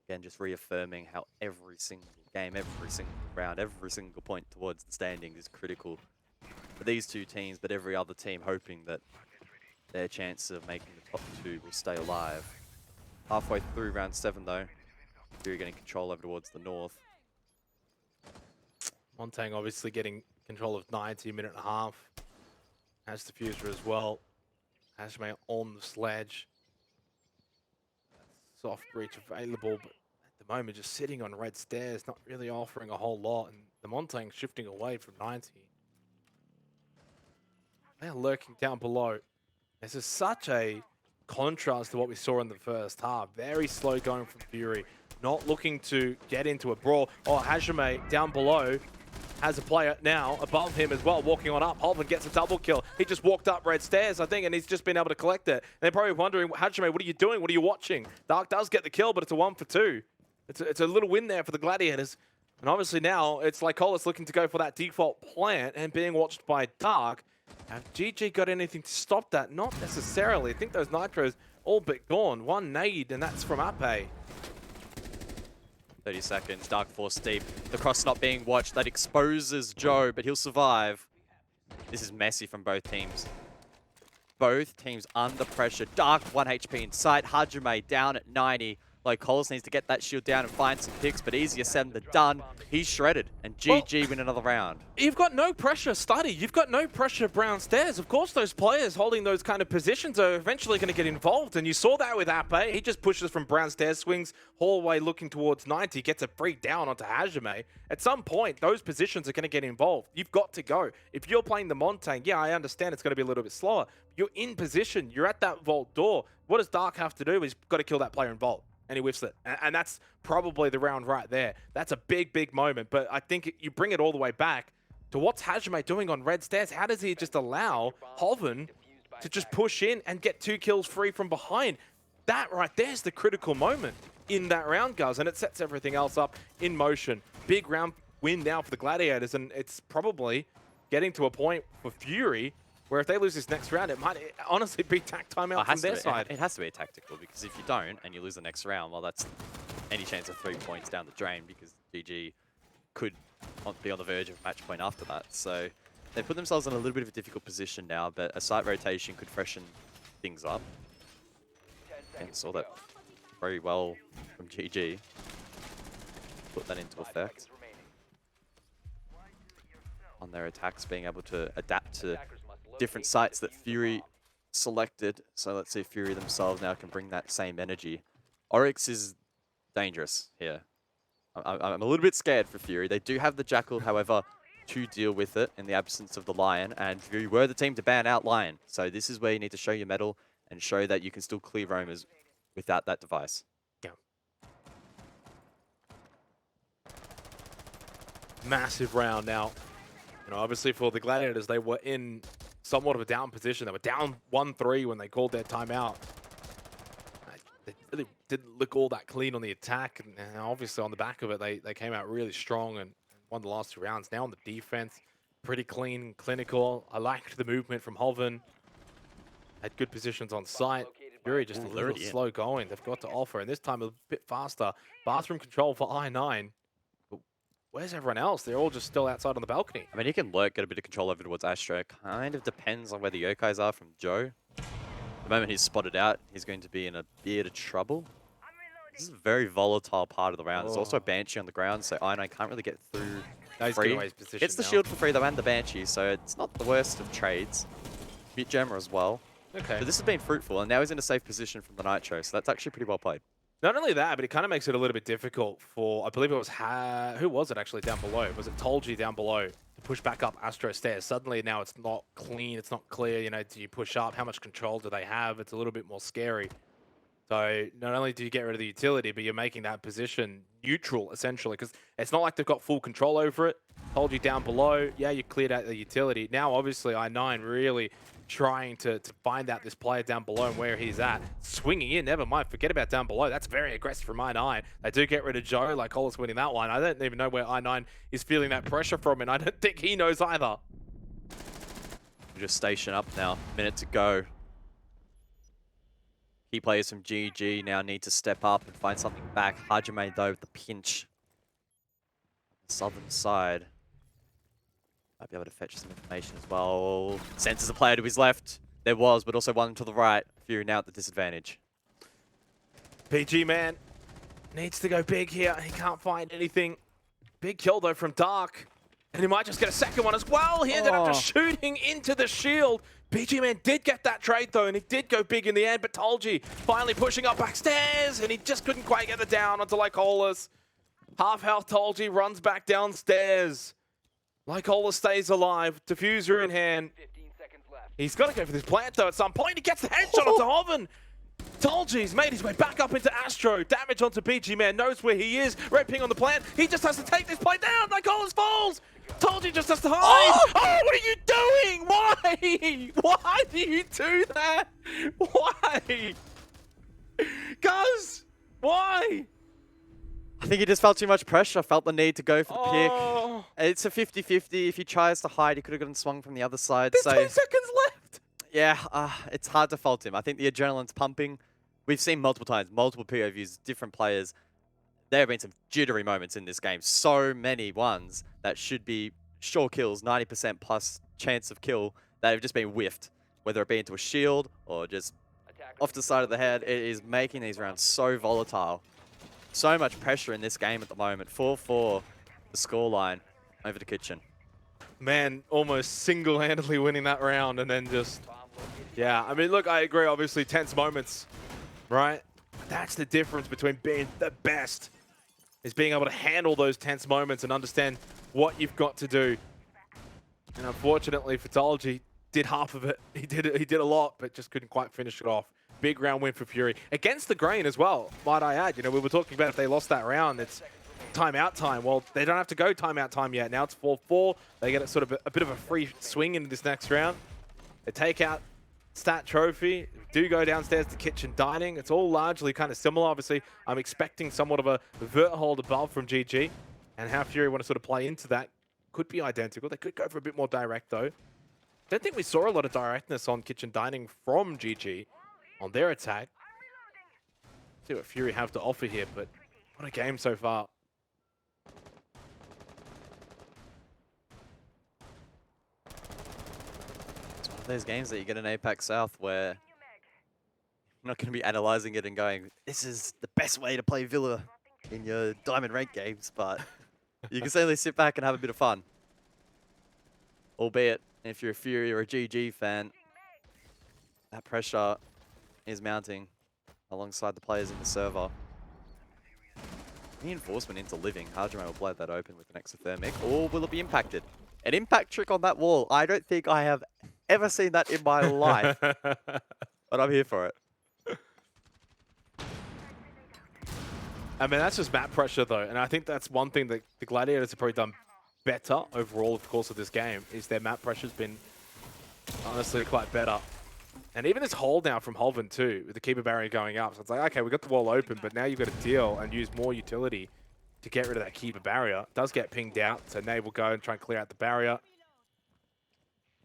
again, just reaffirming how every single game, every single round, every single point towards the standings is critical for these two teams, but every other team hoping that their chance of making the top 2 will stay alive. Halfway through round 7 though, Fury getting control over towards the north. Montang obviously getting control of 90, minute and a half. Has the Fuser as well. Hashmay on the sledge. Soft breach available, but at the moment just sitting on red stairs, not really offering a whole lot. And the Montang shifting away from 90. They're lurking down below. This is such a contrast to what we saw in the first half. Very slow going from Fury. Not looking to get into a brawl. Oh, Hajime down below has a player now above him as well, walking on up. Holman gets a double kill. He just walked up red stairs, I think, and he's just been able to collect it. And they're probably wondering, Hajime, what are you doing? What are you watching? Dark does get the kill, but it's a 1 for 2. It's a little win there for the Gladiators. And obviously now it's Lycolis looking to go for that default plant and being watched by Dark. Have GG got anything to stop that? Not necessarily. I think those nitros all but gone. One nade, and that's from APAC. 30 seconds, Dark Force deep. The cross not being watched. That exposes Joe, but he'll survive. This is messy from both teams. Both teams under pressure. Dark 1 HP in sight. Hajime down at 90. Lycolis needs to get that shield down and find some picks, but easier said than done. He's shredded, and GG win another round. You've got no pressure, Study. You've got no pressure, Brown Stairs. Of course, those players holding those kind of positions are eventually going to get involved, and you saw that with APAC. He just pushes from Brown Stairs, swings hallway looking towards 90, gets a free down onto Hajime. At some point, those positions are going to get involved. You've got to go. If you're playing the Montang, yeah, I understand it's going to be a little bit slower. You're in position. You're at that vault door. What does Dark have to do? He's got to kill that player in vault. And he whiffs it. And that's probably the round right there. That's a big, big moment. But I think you bring it all the way back to what's Hajime doing on red stairs. How does he just allow Hoven to just push in and get 2 kills free from behind? That right there is the critical moment in that round, guys. And it sets everything else up in motion. Big round win now for the Gladiators. And it's probably getting to a point for Fury where if they lose this next round, it might honestly be tack timeout from their side. It has to be a tactical, because if you don't and you lose the next round, well, that's any chance of 3 points down the drain, because GG could be on the verge of match point after that. So they put themselves in a little bit of a difficult position now, but a site rotation could freshen things up. And saw that very well from GG. Put that into effect. On their attacks, being able to adapt to different sites that Fury selected. So let's see if Fury themselves now can bring that same energy. Oryx is dangerous here. I'm a little bit scared for Fury. They do have the Jackal, however, to deal with it in the absence of the Lion. And Fury were the team to ban out Lion. So this is where you need to show your mettle and show that you can still clear roamers without that device. Yeah. Massive round now. You know, obviously for the Gladiators, they were in somewhat of a down position. They were down 1-3 when they called their timeout. They really didn't look all that clean on the attack. And obviously on the back of it, they came out really strong and won the last 2 rounds. Now on the defense, pretty clean, clinical. I liked the movement from Hoven. Had good positions on site. Fury just a little slow going. They've got to offer, and this time a bit faster. Bathroom control for I9. But where's everyone else? They're all just still outside on the balcony. I mean, he can lurk, get a bit of control over towards Astro. Kind of depends on where the yokais are from Joe. The moment he's spotted out, he's going to be in a bit of trouble. This is a very volatile part of the round. There's also a Banshee on the ground, so I9 can't really get through free. Gets the shield for free though, and the Banshee, so it's not the worst of trades. Mute Gemma as well. Okay. But this has been fruitful, and now he's in a safe position from the Nitro, so that's actually pretty well played. Not only that, but it kind of makes it a little bit difficult for, I believe it was, who was it actually down below? Was it Tolji down below to push back up Astro stairs? Suddenly now it's not clean, it's not clear, you know, do you push up? How much control do they have? It's a little bit more scary. So not only do you get rid of the utility, but you're making that position neutral, essentially, because it's not like they've got full control over it. Told you down below, yeah, you cleared out the utility. Now, obviously, I9 really trying to find out this player down below and where he's at. Swinging in, never mind, forget about down below. That's very aggressive from I9. They do get rid of Joe, like Cola's winning that one. I don't even know where I9 is feeling that pressure from, and I don't think he knows either. Just station up now, minute to go. Key players from GG now need to step up and find something back. Hajime, though, with the pinch. Southern side. Might be able to fetch some information as well. Senses a player to his left. There was, but also one to the right. Fury now at the disadvantage. PG, man, needs to go big here. He can't find anything. Big kill, though, from Dark. And he might just get a second one as well. He ended up just shooting into the shield. PG Man did get that trade, though, and he did go big in the end, but Tolji finally pushing up backstairs, and he just couldn't quite get it down onto Lycolas. Half health Tolji runs back downstairs. Lycolas stays alive, diffuser in hand. He's got to go for this plant, though, at some point. He gets the headshot onto Hoven. Tolji's made his way back up into Astro. Damage onto PG Man, knows where he is. Red ping on the plant. He just has to take this play down. Lycolas falls. Tolji just has to hide. Oh, what are you doing? Why? Why do you do that? Why? Guys, why? I think he just felt too much pressure, felt the need to go for the Oh. pick. It's a 50-50. If he tries to hide, he could have gotten swung from the other side. There's So 2 seconds left. yeah, it's hard to fault him. I think the adrenaline's pumping. We've seen multiple times, multiple POVs, different players. There have been some jittery moments in this game. So many ones that should be sure kills, 90% plus chance of kill, that have just been whiffed. Whether it be into a shield or just off the side of the head, it is making these rounds so volatile. So much pressure in this game at the moment. 4-4, the scoreline over to Kitchen. Man, almost single-handedly winning that round and then just... Yeah, I mean, look, I agree, obviously, tense moments, right? That's the difference between being the best, is being able to handle those tense moments and understand what you've got to do. And unfortunately, Fatology did half of it. He did a lot, but just couldn't quite finish it off. Big round win for Fury. Against the grain as well, might I add. You know, we were talking about if they lost that round, it's timeout time. Well, they don't have to go timeout time yet. Now it's 4-4. They get sort of a bit of a free swing into this next round. They take out Stat Trophy, do go downstairs to Kitchen Dining. It's all largely kind of similar. Obviously, I'm expecting somewhat of a vert hold above from GG. And how Fury want to sort of play into that could be identical. They could go for a bit more direct, though. Don't think we saw a lot of directness on Kitchen Dining from GG on their attack. See what Fury have to offer here, but what a game so far. It's one of those games that you get in APAC South where You're not going to be analyzing it and going, this is the best way to play Villa in your Diamond Rank games, but you can certainly sit back and have a bit of fun. Albeit, if you're a Fury or a GG fan, that pressure is mounting alongside the players in the server. Reinforcement into living. Hajime will blow that open with an exothermic, or will it be impacted? An impact trick on that wall. I don't think I have ever seen that in my life, but I'm here for it. I mean, that's just map pressure, though. And I think that's one thing that the Gladiators have probably done better overall of the course of this game, is their map pressure's been honestly quite better. And even this hold now from Holven too, with the keeper barrier going up. So it's like, okay, we got the wall open, but now you've got to deal and use more utility to get rid of that keeper barrier. It does get pinged out, so Nate will go and try and clear out the barrier.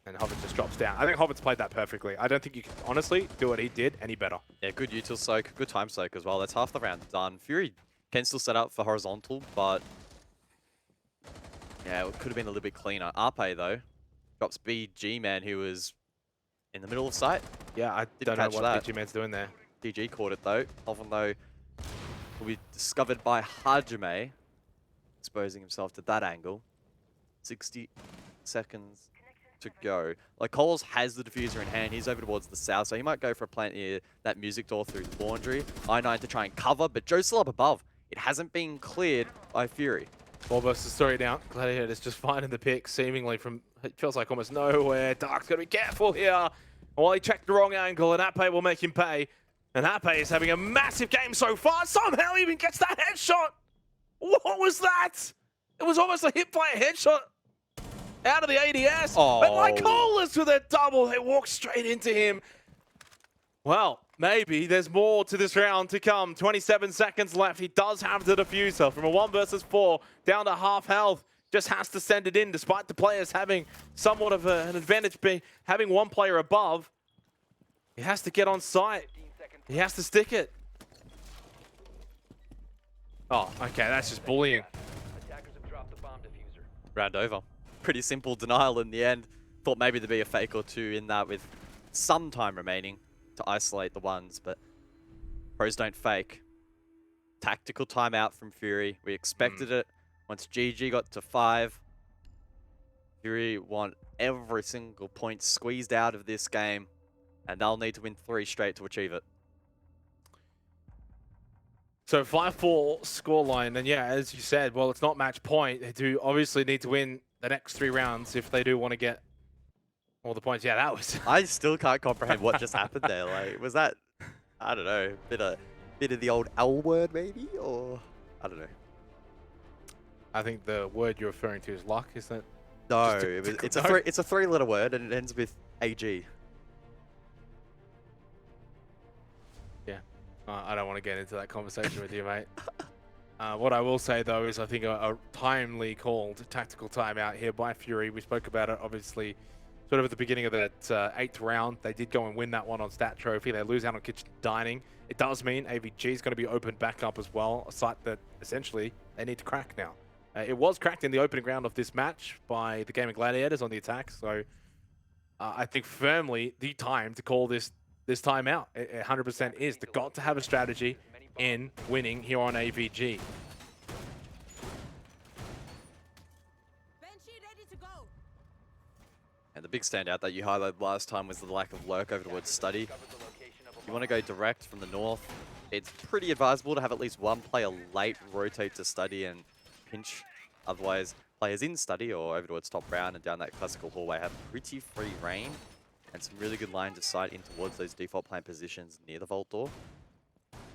And Hoven just drops down. I think Hoven's played that perfectly. I don't think you can honestly do what he did any better. Yeah, good util soak, good time soak as well. That's half the round done. Fury can still set up for horizontal, but yeah, it could have been a little bit cleaner. Arpe, though, drops BG Man, who was in the middle of sight. Yeah, I Didn't don't know catch what that. BG Man's doing there. DG caught it, though. Hoven, though, will be discovered by Hajime, exposing himself to that angle. 60 seconds to go. Like, Coles has the diffuser in hand. He's over towards the south, so he might go for a plant near that music door through Laundry. I9 to try and cover, but Joe's still up above. It hasn't been cleared by Fury. 4 versus 3 now. Gladiators just finding the pick, seemingly from, it feels like almost nowhere. Dark's got to be careful here. Well, he checked the wrong angle, and Ape will make him pay. And Ape is having a massive game so far. Somehow he even gets that headshot. What was that? It was almost a hit by a headshot out of the ADS. Oh. But like Colas with a double, it walks straight into him. Well, maybe there's more to this round to come. 27 seconds left. He does have the diffuser from a 1 versus 4 down to half health. Just has to send it in, despite the players having somewhat of an advantage, having one player above. He has to get on site. He has to stick it. Oh, okay, that's just bullying. Round over. Pretty simple denial in the end. Thought maybe there'd be a fake or two in that with some time remaining to isolate the ones, but pros don't fake. Tactical timeout from Fury. We expected it. Once GG got to 5, Fury want every single point squeezed out of this game, and they'll need to win 3 straight to achieve it. So 5-4 scoreline, and yeah, as you said, well, it's not match point. They do obviously need to win the next 3 rounds if they do want to get all the points. Yeah, that was... I still can't comprehend what just happened there. Like, was that, I don't know, bit of the old L word maybe, or I don't know. I think the word you're referring to is luck, isn't it? No, Just it's a 3-letter word and it ends with AG. Yeah, I don't want to get into that conversation with you, mate. What I will say, though, is I think a timely called tactical timeout here by Fury. We spoke about it, obviously, sort of at the beginning of that 8th round. They did go and win that one on Stat Trophy. They lose out on Kitchen Dining. It does mean AVG is going to be opened back up as well, a site that essentially they need to crack now. It was cracked in the opening round of this match by the GAIMIN Gladiators on the attack, so I think firmly the time to call this timeout. It 100% is. They've got to have a strategy in winning here on AVG. And the big standout that you highlighted last time was the lack of lurk over towards study. You want to go direct from the north. It's pretty advisable to have at least one player late rotate to study and pinch. Otherwise, players in study or over towards top round and down that classical hallway have pretty free reign and some really good lines of sight in towards those default plant positions near the vault door.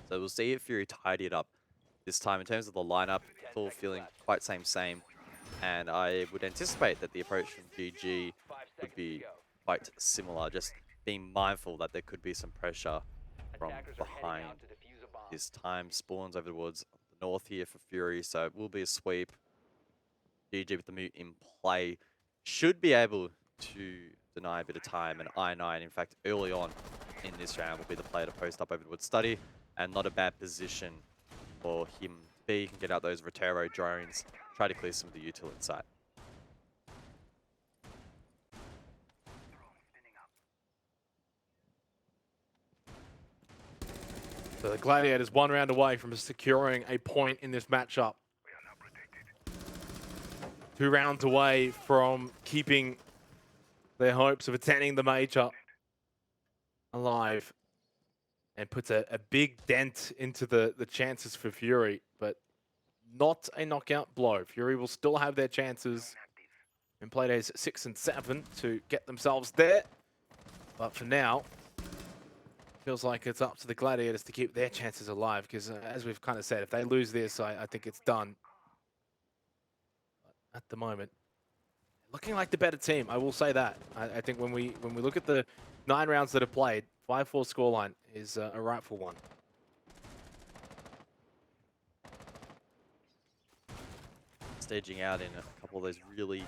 So we'll see if Fury tidy it up this time. In terms of the lineup, it's all feeling quite same. And I would anticipate that the approach from GG would be quite similar, just being mindful that there could be some pressure from behind. This time spawns over towards the north here for Fury, so it will be a sweep. GG with the mute in play should be able to deny a bit of time, and I9, in fact, early on in this round will be the player to post up over towards study, and not a bad position for him to be. He can get out those Rotero drones, try to clear some of the util inside. So the Gladiators 1 round away from securing a point in this matchup. 2 rounds away from keeping their hopes of attending the major alive. And puts a big dent into the chances for Fury, but not a knockout blow. Fury will still have their chances in Playdays 6 and 7 to get themselves there. But for now, feels like it's up to the Gladiators to keep their chances alive, because as we've kind of said, if they lose this, I think it's done. But at the moment, looking like the better team, I will say that. I think when we look at the 9 rounds that are played, 5-4 scoreline is a rightful one. Staging out in a couple of those really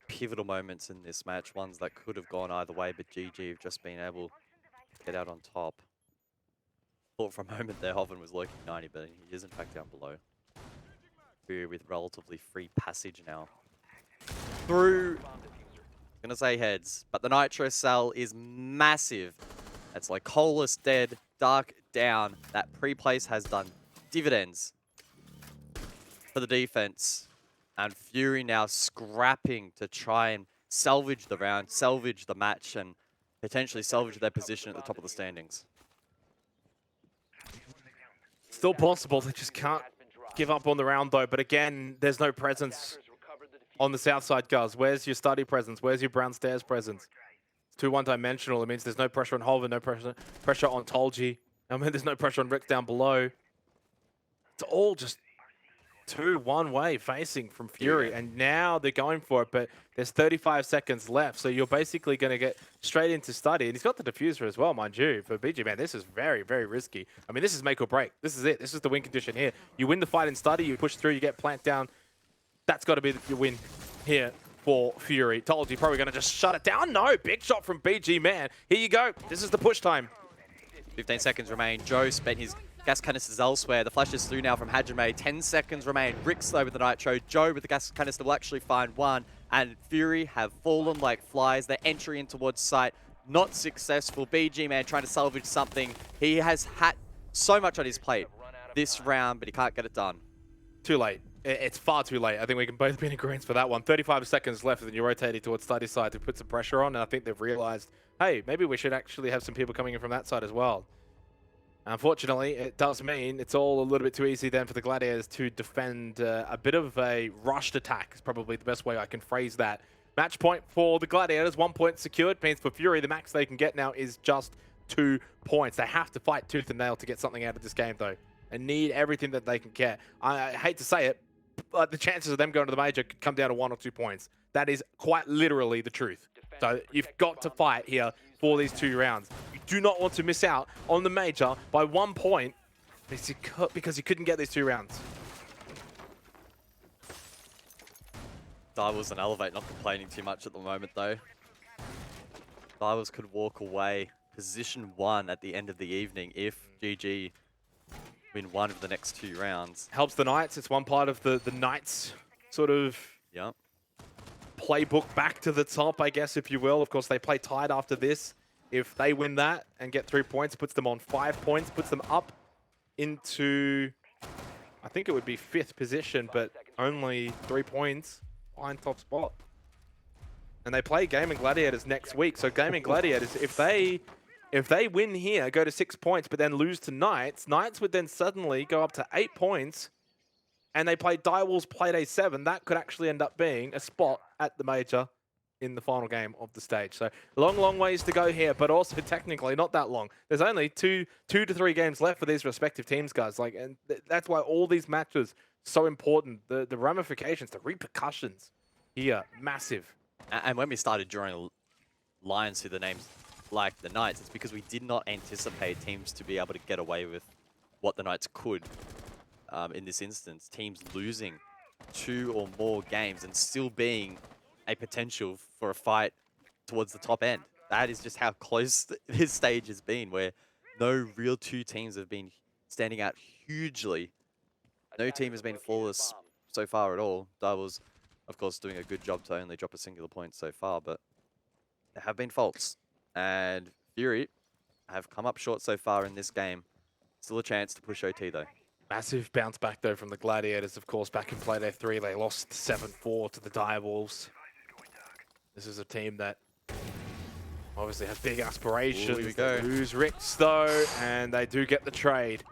pivotal moments in this match, ones that could have gone either way, but GG have just been able to get out on top. Thought for a moment there Hoven was lurking 90, but he is in fact down below. Fury with relatively free passage now. Through, gonna say heads, but the Nitro cell is massive. It's like Colas dead, Dark down. That pre-place has done dividends for the defense. And Fury now scrapping to try and salvage the round, salvage the match, and potentially salvage their position at the top of the standings. Still possible, they just can't give up on the round though. But again, there's no presence on the south side, guys. Where's your study presence? Where's your brown stairs presence? It's too one-dimensional. It means there's no pressure on Hoven, no pressure on Tolji. I mean, there's no pressure on Rick down below. It's all just 2 one-way facing from Fury, and now they're going for it, but there's 35 seconds left, so you're basically going to get straight into study. And he's got the diffuser as well, mind you. For BG, man, this is very, very risky. I mean, this is make or break. This is it. This is the win condition here. You win the fight in study, you push through, you get plant down. That's got to be your win here for Fury. Told you, probably going to just shut it down. No, big shot from BG, man. Here you go. This is the push time. 15 seconds remain. Joe spent his gas canisters elsewhere. The flash is through now from Hajime. 10 seconds remain. Rick's though with the Nitro. Joe with the gas canister will actually find one. And Fury have fallen like flies. Their entry in towards site, not successful. BG, man, trying to salvage something. He has had so much on his plate this round, but he can't get it done. Too late. It's far too late. I think we can both be in agreement for that one. 35 seconds left, and you're rotating towards study side to put some pressure on. And I think they've realized, hey, maybe we should actually have some people coming in from that side as well. Unfortunately, it does mean it's all a little bit too easy then for the Gladiators to defend a bit of a rushed attack is probably the best way I can phrase that. Match point for the Gladiators, 1 point secured. Means for Fury, the max they can get now is just 2 points. They have to fight tooth and nail to get something out of this game, though. And need everything that they can get. I hate to say it, but the chances of them going to the major could come down to 1 or 2 points. That is quite literally the truth. So you've got to fight here for these 2 rounds. You do not want to miss out on the major by 1 point because you couldn't get these 2 rounds. Divers and Elevate not complaining too much at the moment though. Divers could walk away position 1 at the end of the evening if GG win 1 of the next 2 rounds. Helps the Knights. It's one part of the Knights sort of playbook back to the top, I guess, if you will. Of course, they play tied after this. If they win that and get 3 points, puts them on 5 points, puts them up into, I think it would be 5th position, but only 3 points behind top spot. And they play GAIMIN Gladiators next week. So GAIMIN Gladiators, if they win here, go to 6 points, but then lose to Knights, Knights would then suddenly go up to 8 points, and they play Direwolves Playday 7. That could actually end up being a spot at the major in the final game of the stage. So long, long ways to go here, but also technically not that long. There's only two to three games left for these respective teams, guys. Like, and that's why all these matches so important. The ramifications, the repercussions here, massive. And when we started drawing lines through the names like the Knights, it's because we did not anticipate teams to be able to get away with what the Knights could in this instance. Teams losing 2 or more games and still being a potential for a fight towards the top end. That is just how close this stage has been, where no real 2 teams have been standing out hugely. No team has been flawless so far at all. Divers, of course, doing a good job to only drop a singular point so far, but there have been faults. And Fury have come up short so far in this game. Still a chance to push OT though. Massive bounce back though from the Gladiators, of course, back in Playday 3. They lost 7-4 to the Direwolves. This is a team that obviously has big aspirations. Here we go. They lose Ricks though, and they do get the trade.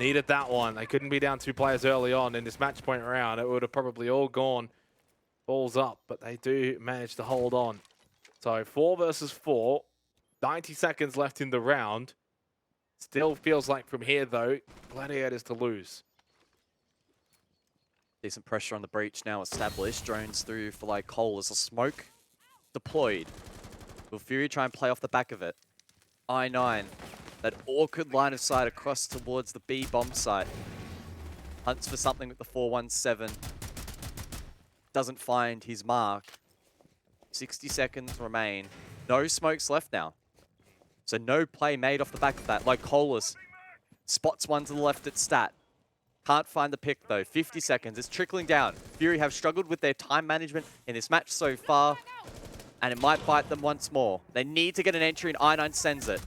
Needed that one. They couldn't be down 2 players early on in this match point round. It would have probably all gone balls up, but they do manage to hold on. So 4 versus 4, 90 seconds left in the round. Still feels like from here, though, Gladiators to lose. Decent pressure on the breach now established. Drones through for like Cole as a smoke deployed. Will Fury try and play off the back of it? I9, that awkward line of sight across towards the B bomb site. Hunts for something with the 417. Doesn't find his mark. 60 seconds remain. No smokes left now. So no play made off the back of that. Like Colas spots one to the left at stat. Can't find the pick though. 50 seconds. It's trickling down. Fury have struggled with their time management in this match so far. And it might bite them once more. They need to get an entry and I9 sends it.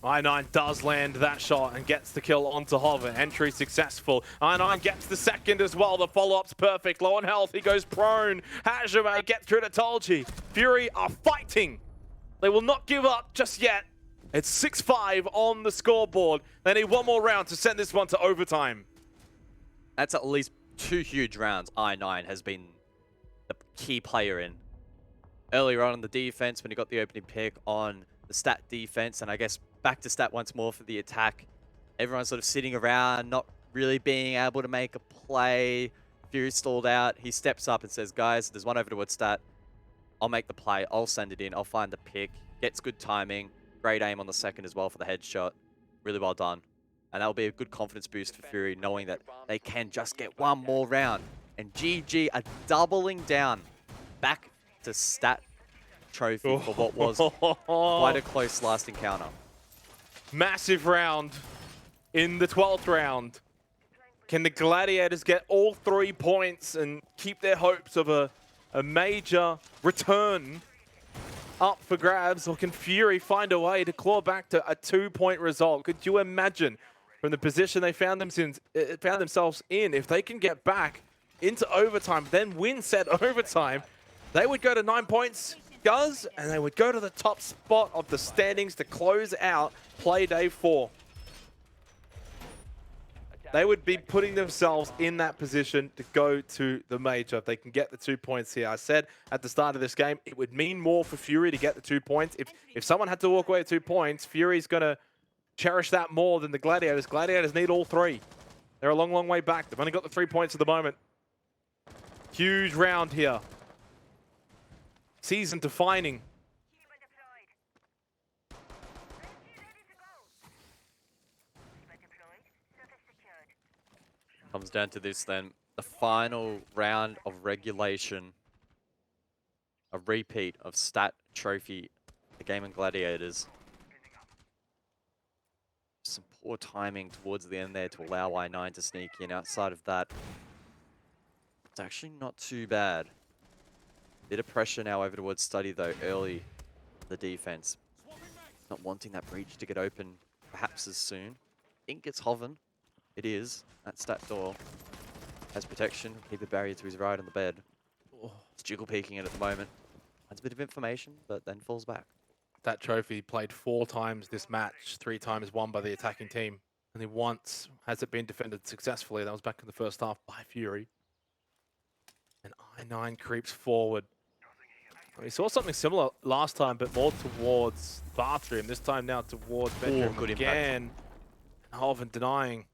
I9 does land that shot and gets the kill onto Hover. Entry successful. I9 gets the second as well. The follow-up's perfect. Low on health. He goes prone. Hajime gets through to Tolji. Fury are fighting. They will not give up just yet. It's 6-5 on the scoreboard. They need one more round to send this one to overtime. That's at least 2 huge rounds I9 has been the key player in. Earlier on in the defense when he got the opening pick on the stat defense, and I guess back to stat once more for the attack. Everyone's sort of sitting around, not really being able to make a play. Fury stalled out. He steps up and says, guys, there's one over towards stat. I'll make the play. I'll send it in. I'll find the pick. Gets good timing. Great aim on the second as well for the headshot. Really well done. And that'll be a good confidence boost for Fury, knowing that they can just get one more round. And GG are doubling down back to stat trophy for what was quite a close last encounter. Massive round in the 12th round. Can the Gladiators get all 3 points and keep their hopes of a major return up for grabs, or can Fury find a way to claw back to a 2-point result? Could you imagine from the position they found themselves in, if they can get back into overtime, then win said overtime, they would go to 9 points, Guz, and they would go to the top spot of the standings to close out Playday 4. They would be putting themselves in that position to go to the major if they can get the 2 points here. I said at the start of this game, it would mean more for Fury to get the 2 points. If someone had to walk away with 2 points, Fury's going to cherish that more than the Gladiators. Gladiators need all 3. They're a long, long way back. They've only got the 3 points at the moment. Huge round here. Season defining. Comes down to this then. The final round of regulation. A repeat of stat trophy. The GAIMIN Gladiators. Some poor timing towards the end there to allow I9 to sneak in. Outside of that, it's actually not too bad. Bit of pressure now over towards Study though, early the defense. Not wanting that breach to get open perhaps as soon. I think it's Hoven. It is. That stat door has protection. Keep a barrier to his right on the bed. It's jiggle peeking it at the moment. Has a bit of information, but then falls back. That trophy played 4 times this match, 3 times won by the attacking team. Only once has it been defended successfully. That was back in the first half by Fury. And I9 creeps forward. We saw something similar last time, but more towards bathroom. This time now towards bedroom good again. Hoven denying.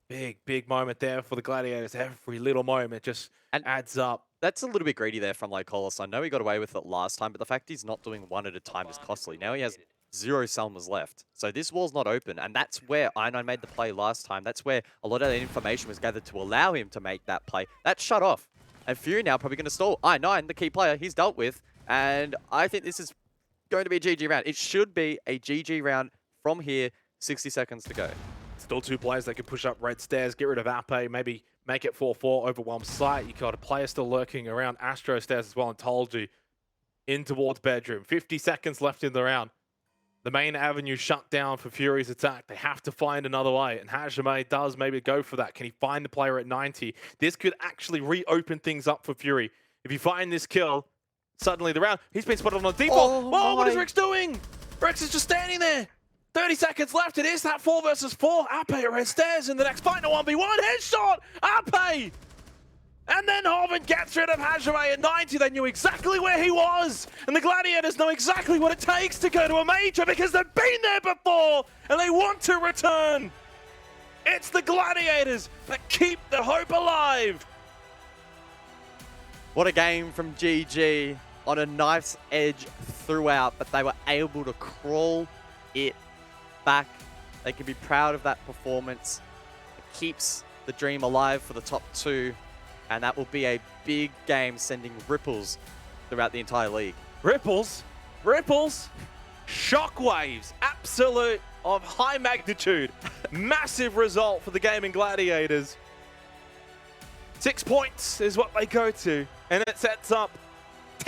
Big moment there for the Gladiators. Every little moment just adds up. That's a little bit greedy there from Lycolis. I know he got away with it last time, but the fact he's not doing 1 at a time is costly. Now he has 0 Selmas left. So this wall's not open, and that's where I9 made the play last time. That's where a lot of that information was gathered to allow him to make that play. That's shut off. And Fury now probably going to stall. I9, the key player, he's dealt with. And I think this is going to be a GG round. It should be a GG round from here. 60 seconds to go. Still 2 players that can push up red stairs, get rid of Ape, maybe make it 4-4, overwhelm site. You got a player still lurking around Astro stairs as well, and told you in towards bedroom. 50 seconds left in the round. The main avenue shut down for Fury's attack. They have to find another way, and Hajime does maybe go for that. Can he find the player at 90? This could actually reopen things up for Fury. If you find this kill, suddenly the round, he's been spotted on a default. Oh Whoa, what is my. Rex doing? Rex is just standing there. 30 seconds left. It is that 4 versus 4. Ape red stairs in the next fight. No 1v1. Headshot. Ape. And then Hoven gets rid of Hajime at 90. They knew exactly where he was. And the Gladiators know exactly what it takes to go to a major because they've been there before and they want to return. It's the Gladiators that keep the hope alive. What a game from GG on a knife's edge throughout, but they were able to crawl it back. They can be proud of that performance. It keeps the dream alive for the top 2, and that will be a big game sending ripples throughout the entire league. Ripples, shockwaves, absolute of high magnitude. Massive result for the Gaming Gladiators. 6 points is what they go to, and it sets up